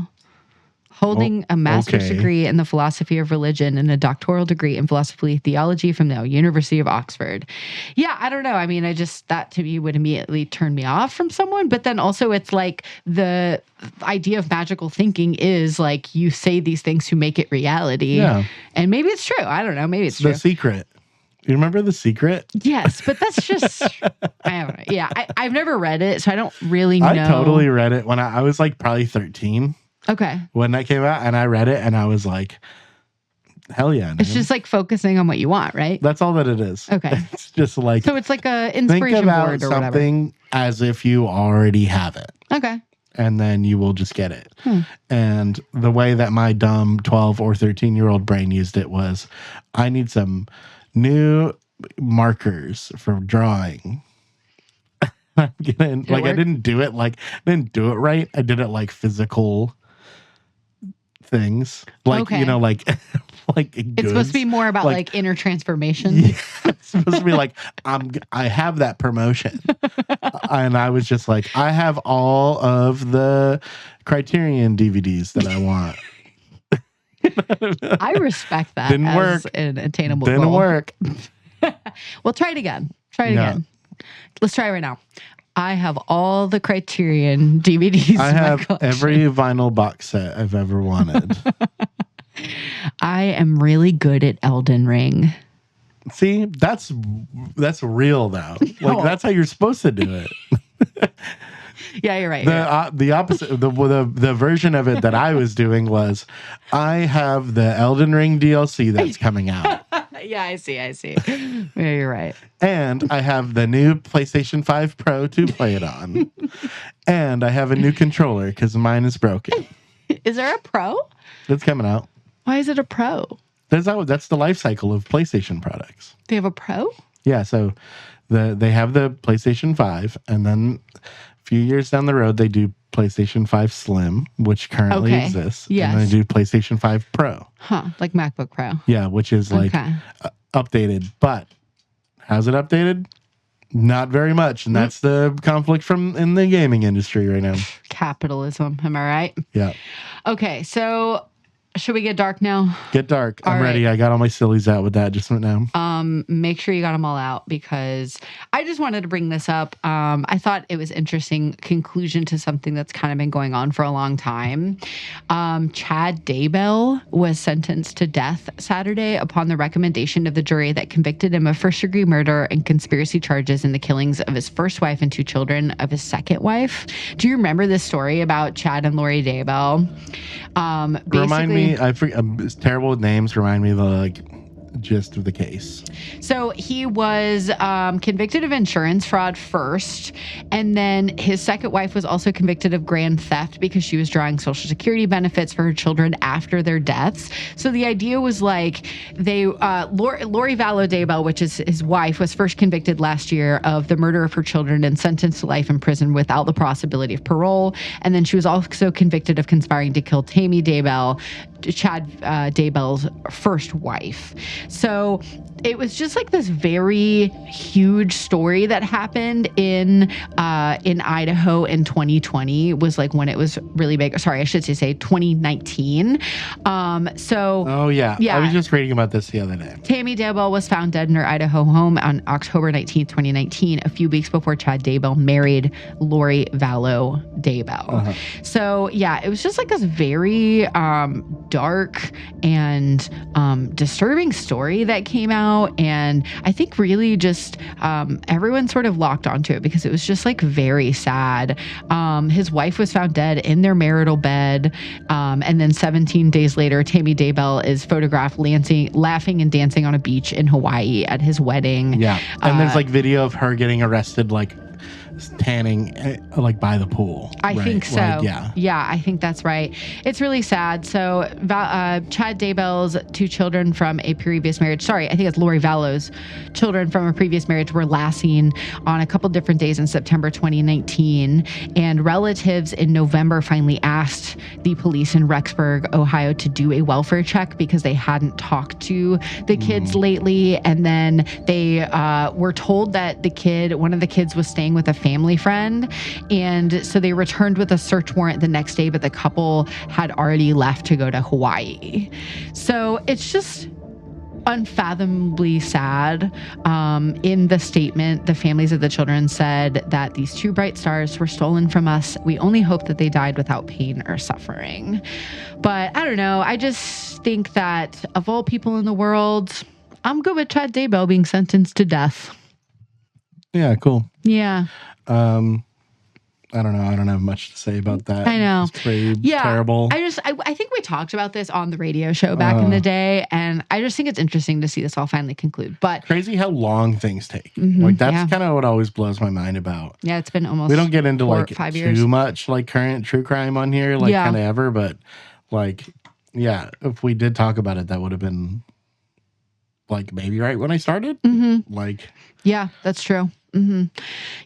Speaker 2: Holding a master's degree in the philosophy of religion and a doctoral degree in philosophy theology from the University of Oxford. Yeah, I don't know. I mean, that to me would immediately turn me off from someone. But then also it's like the idea of magical thinking is like you say these things to make it reality.
Speaker 1: Yeah.
Speaker 2: And maybe it's true. I don't know. Maybe it's true.
Speaker 1: The secret. You remember The Secret?
Speaker 2: Yes, but that's just, I don't know. Yeah, I've never read it, so I don't really know.
Speaker 1: I totally read it when I was like probably 13
Speaker 2: Okay.
Speaker 1: when that came out, and I read it and I was like, hell yeah.
Speaker 2: It's just like focusing on what you want, right?
Speaker 1: That's all that it is.
Speaker 2: Okay.
Speaker 1: It's just like,
Speaker 2: So it's like a
Speaker 1: think
Speaker 2: inspiration
Speaker 1: about
Speaker 2: board or whatever.
Speaker 1: something as if you already have it.
Speaker 2: Okay.
Speaker 1: And then you will just get it. And the way that my dumb 12 or 13-year-old brain used it was, I need some new markers for drawing. I didn't do it right. I did it like physical things. Like,
Speaker 2: Okay.
Speaker 1: like
Speaker 2: It's supposed to be more about like inner transformation.
Speaker 1: Yeah, it's supposed to be like, I have that promotion. And I was just like, I have all of the Criterion DVDs that I want.
Speaker 2: I respect that.
Speaker 1: Didn't
Speaker 2: as
Speaker 1: work.
Speaker 2: An attainable
Speaker 1: Didn't
Speaker 2: goal.
Speaker 1: work.
Speaker 2: Well, try it again.
Speaker 1: Yeah.
Speaker 2: Let's try it right now. I have all the Criterion DVDs.
Speaker 1: I
Speaker 2: in my
Speaker 1: have
Speaker 2: collection.
Speaker 1: every vinyl box set I've ever wanted.
Speaker 2: I am really good at Elden Ring.
Speaker 1: See, that's real though. Like that's how you're supposed to do it.
Speaker 2: Yeah, you're right.
Speaker 1: The opposite, the version of it that I was doing was, I have the Elden Ring DLC that's coming out,
Speaker 2: Yeah, I see. Yeah, you're right.
Speaker 1: and I have the new PlayStation 5 Pro to play it on, and I have a new controller because mine is broken.
Speaker 2: Is there a Pro?
Speaker 1: That's coming out.
Speaker 2: Why is it a Pro?
Speaker 1: That's the life cycle of PlayStation products.
Speaker 2: They have a Pro?
Speaker 1: Yeah, so they have the PlayStation 5, and then a few years down the road, they do PlayStation 5 Slim, which currently exists.
Speaker 2: Yes.
Speaker 1: And then they do PlayStation 5 Pro.
Speaker 2: Huh, like MacBook Pro.
Speaker 1: Yeah, which is like updated. But how's it updated? Not very much. And that's the conflict in the gaming industry right now.
Speaker 2: Capitalism, am I right?
Speaker 1: Yeah.
Speaker 2: Okay, so should we get dark now?
Speaker 1: Get dark. I'm
Speaker 2: All
Speaker 1: ready.
Speaker 2: right.
Speaker 1: I got all my sillies out with that just now.
Speaker 2: Make sure you got them all out because I just wanted to bring this up. I thought it was interesting conclusion to something that's kind of been going on for a long time. Chad Daybell was sentenced to death Saturday upon the recommendation of the jury that convicted him of first-degree murder and conspiracy charges in the killings of his first wife and two children of his second wife. Do you remember this story about Chad and Lori Daybell?
Speaker 1: Remind me, I forget, it's terrible with names. Remind me the gist of the case.
Speaker 2: So he was convicted of insurance fraud first, and then his second wife was also convicted of grand theft because she was drawing Social Security benefits for her children after their deaths. So the idea was like Lori Vallow Daybell, which is his wife, was first convicted last year of the murder of her children and sentenced to life in prison without the possibility of parole. And then she was also convicted of conspiring to kill Tammy Daybell, Chad Daybell's first wife. So it was just like this very huge story that happened in Idaho in 2020 was like when it was really big. Sorry, I should say 2019.
Speaker 1: Oh yeah. I was just reading about this the other day.
Speaker 2: Tammy Daybell was found dead in her Idaho home on October 19th, 2019, a few weeks before Chad Daybell married Lori Vallow Daybell. So yeah, it was just like this very dark and disturbing story that came out. And I think really just everyone sort of locked onto it because it was just like very sad. His wife was found dead in their marital bed. And then 17 days later, Tammy Daybell is photographed laughing and dancing on a beach in Hawaii at his wedding.
Speaker 1: Yeah. And there's like video of her getting arrested, like tanning like by the pool.
Speaker 2: I think so.
Speaker 1: Like,
Speaker 2: yeah, I think that's right. It's really sad. So Chad Daybell's two children from a previous marriage, I think it's Lori Vallow's children from a previous marriage were last seen on a couple different days in September 2019. And relatives in November finally asked the police in Rexburg, Ohio to do a welfare check because they hadn't talked to the kids lately. And then they were told that one of the kids was staying with a family friend. And so they returned with a search warrant the next day, but the couple had already left to go to Hawaii. So it's just unfathomably sad. In the statement, the families of the children said that these two bright stars were stolen from us. We only hope that they died without pain or suffering. But I don't know. I just think that of all people in the world, I'm good with Chad Daybell being sentenced to death.
Speaker 1: Yeah, cool.
Speaker 2: Yeah.
Speaker 1: I don't know. I don't have much to say about that.
Speaker 2: I know.
Speaker 1: It's pretty terrible.
Speaker 2: I think we talked about this on the radio show back in the day, and I just think it's interesting to see this all finally conclude. But
Speaker 1: crazy how long things take. Like that's kind of what always blows my mind about.
Speaker 2: Yeah, it's been almost.
Speaker 1: We don't get into
Speaker 2: 5 years.
Speaker 1: too much like current true crime on here, like kind of ever. But like, yeah, if we did talk about it, that would have been like maybe right when I started. Like,
Speaker 2: yeah, that's true.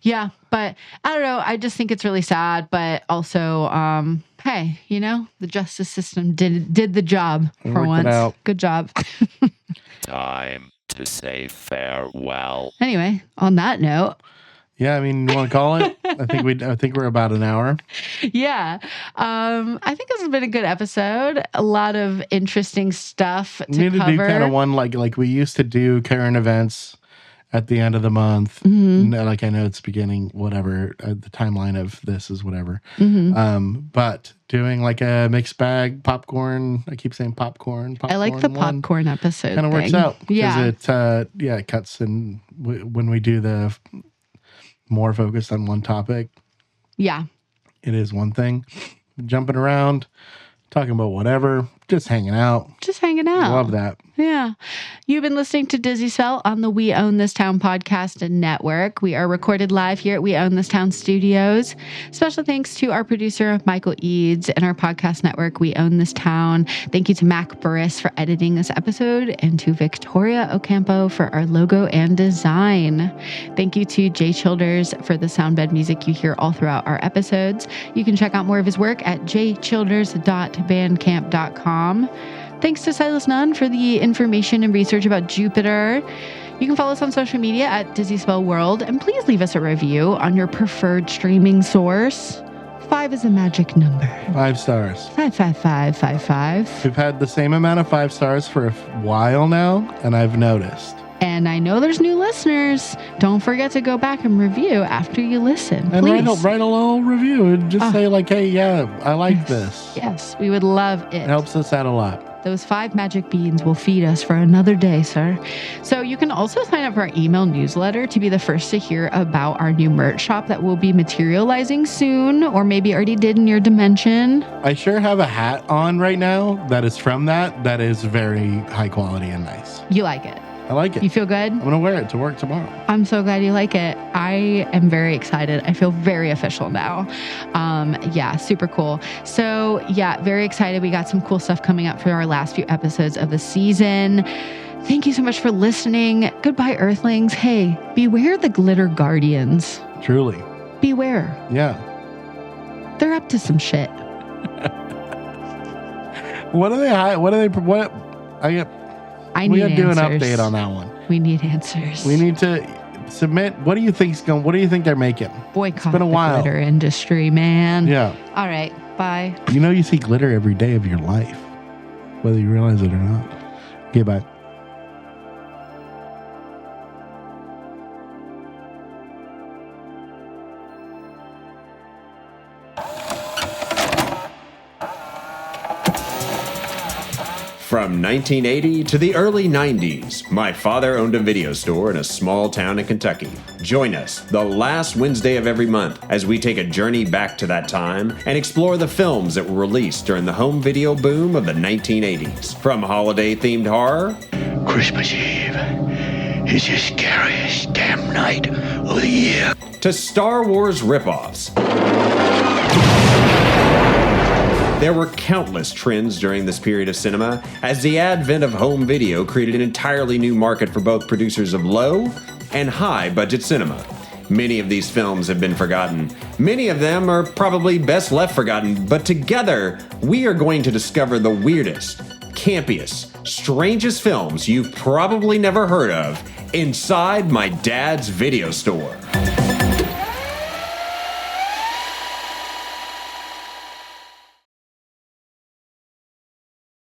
Speaker 2: Yeah, but I don't know. I just think it's really sad, but also, hey, you know, the justice system did the job for once. Good job.
Speaker 3: Time to say farewell.
Speaker 2: Anyway, on that note.
Speaker 1: Yeah, I mean, you want to call it? I think we're about an hour.
Speaker 2: Yeah. I think this has been a good episode. A lot of interesting stuff to cover. We need to do
Speaker 1: kind of one like we used to do current events at the end of the month. Like I know it's beginning, whatever, the timeline of this is whatever. But doing like a mixed bag popcorn. I keep saying popcorn.
Speaker 2: I like the popcorn episode.
Speaker 1: Kind of works out.
Speaker 2: Yeah.
Speaker 1: It cuts in when we do the more focused on one topic.
Speaker 2: Yeah.
Speaker 1: It is one thing. Jumping around, talking about whatever, just hanging out. Love that.
Speaker 2: Yeah. You've been listening to Dizzy Spell on the We Own This Town podcast and network. We are recorded live here at We Own This Town studios. Special thanks to our producer, Michael Eads, and our podcast network, We Own This Town. Thank you to Mac Burrus for editing this episode, and to Victoria Ocampo for our logo and design. Thank you to Jay Childers for the sound bed music you hear all throughout our episodes. You can check out more of his work at jchilders.bandcamp.com. Thanks to Silas Nunn for the information and research about Jupiter. You can follow us on social media at Dizzy Spell World, and please leave us a review on your preferred streaming source. 5 is a magic number.
Speaker 1: 5 stars.
Speaker 2: 55555.
Speaker 1: We've had the same amount of 5 stars for a while now, and I've noticed.
Speaker 2: And I know there's new listeners. Don't forget to go back and review after you listen.
Speaker 1: And
Speaker 2: please.
Speaker 1: write a little review and just say like, hey, yeah, I like this.
Speaker 2: Yes, we would love it.
Speaker 1: It helps us out a lot.
Speaker 2: Those 5 magic beans will feed us for another day, sir. So you can also sign up for our email newsletter to be the first to hear about our new merch shop that will be materializing soon, or maybe already did in your dimension.
Speaker 1: I sure have a hat on right now that is from that is very high quality and nice.
Speaker 2: You like it?
Speaker 1: I like it.
Speaker 2: You feel good?
Speaker 1: I'm going to wear it to work tomorrow.
Speaker 2: I'm so glad you like it. I am very excited. I feel very official now. Yeah, super cool. So yeah, very excited. We got some cool stuff coming up for our last few episodes of the season. Thank you so much for listening. Goodbye, Earthlings. Hey, beware the glitter guardians.
Speaker 1: Truly.
Speaker 2: Beware.
Speaker 1: Yeah.
Speaker 2: They're up to some shit.
Speaker 1: We
Speaker 2: need
Speaker 1: gotta do an
Speaker 2: answers.
Speaker 1: update on that one.
Speaker 2: We need answers.
Speaker 1: We need to submit. What do you think they're making?
Speaker 2: Boycott
Speaker 1: it's been a while.
Speaker 2: The glitter industry, man.
Speaker 1: Yeah.
Speaker 2: All right. Bye.
Speaker 1: You know you see glitter every day of your life, whether you realize it or not. Okay, bye.
Speaker 8: From 1980 to the early 90s, my father owned a video store in a small town in Kentucky. Join us the last Wednesday of every month as we take a journey back to that time and explore the films that were released during the home video boom of the 1980s. From holiday-themed horror,
Speaker 9: Christmas Eve is the scariest damn night of the year,
Speaker 8: to Star Wars ripoffs. There were countless trends during this period of cinema, as the advent of home video created an entirely new market for both producers of low and high budget cinema. Many of these films have been forgotten. Many of them are probably best left forgotten, but together, we are going to discover the weirdest, campiest, strangest films you've probably never heard of inside my dad's video store.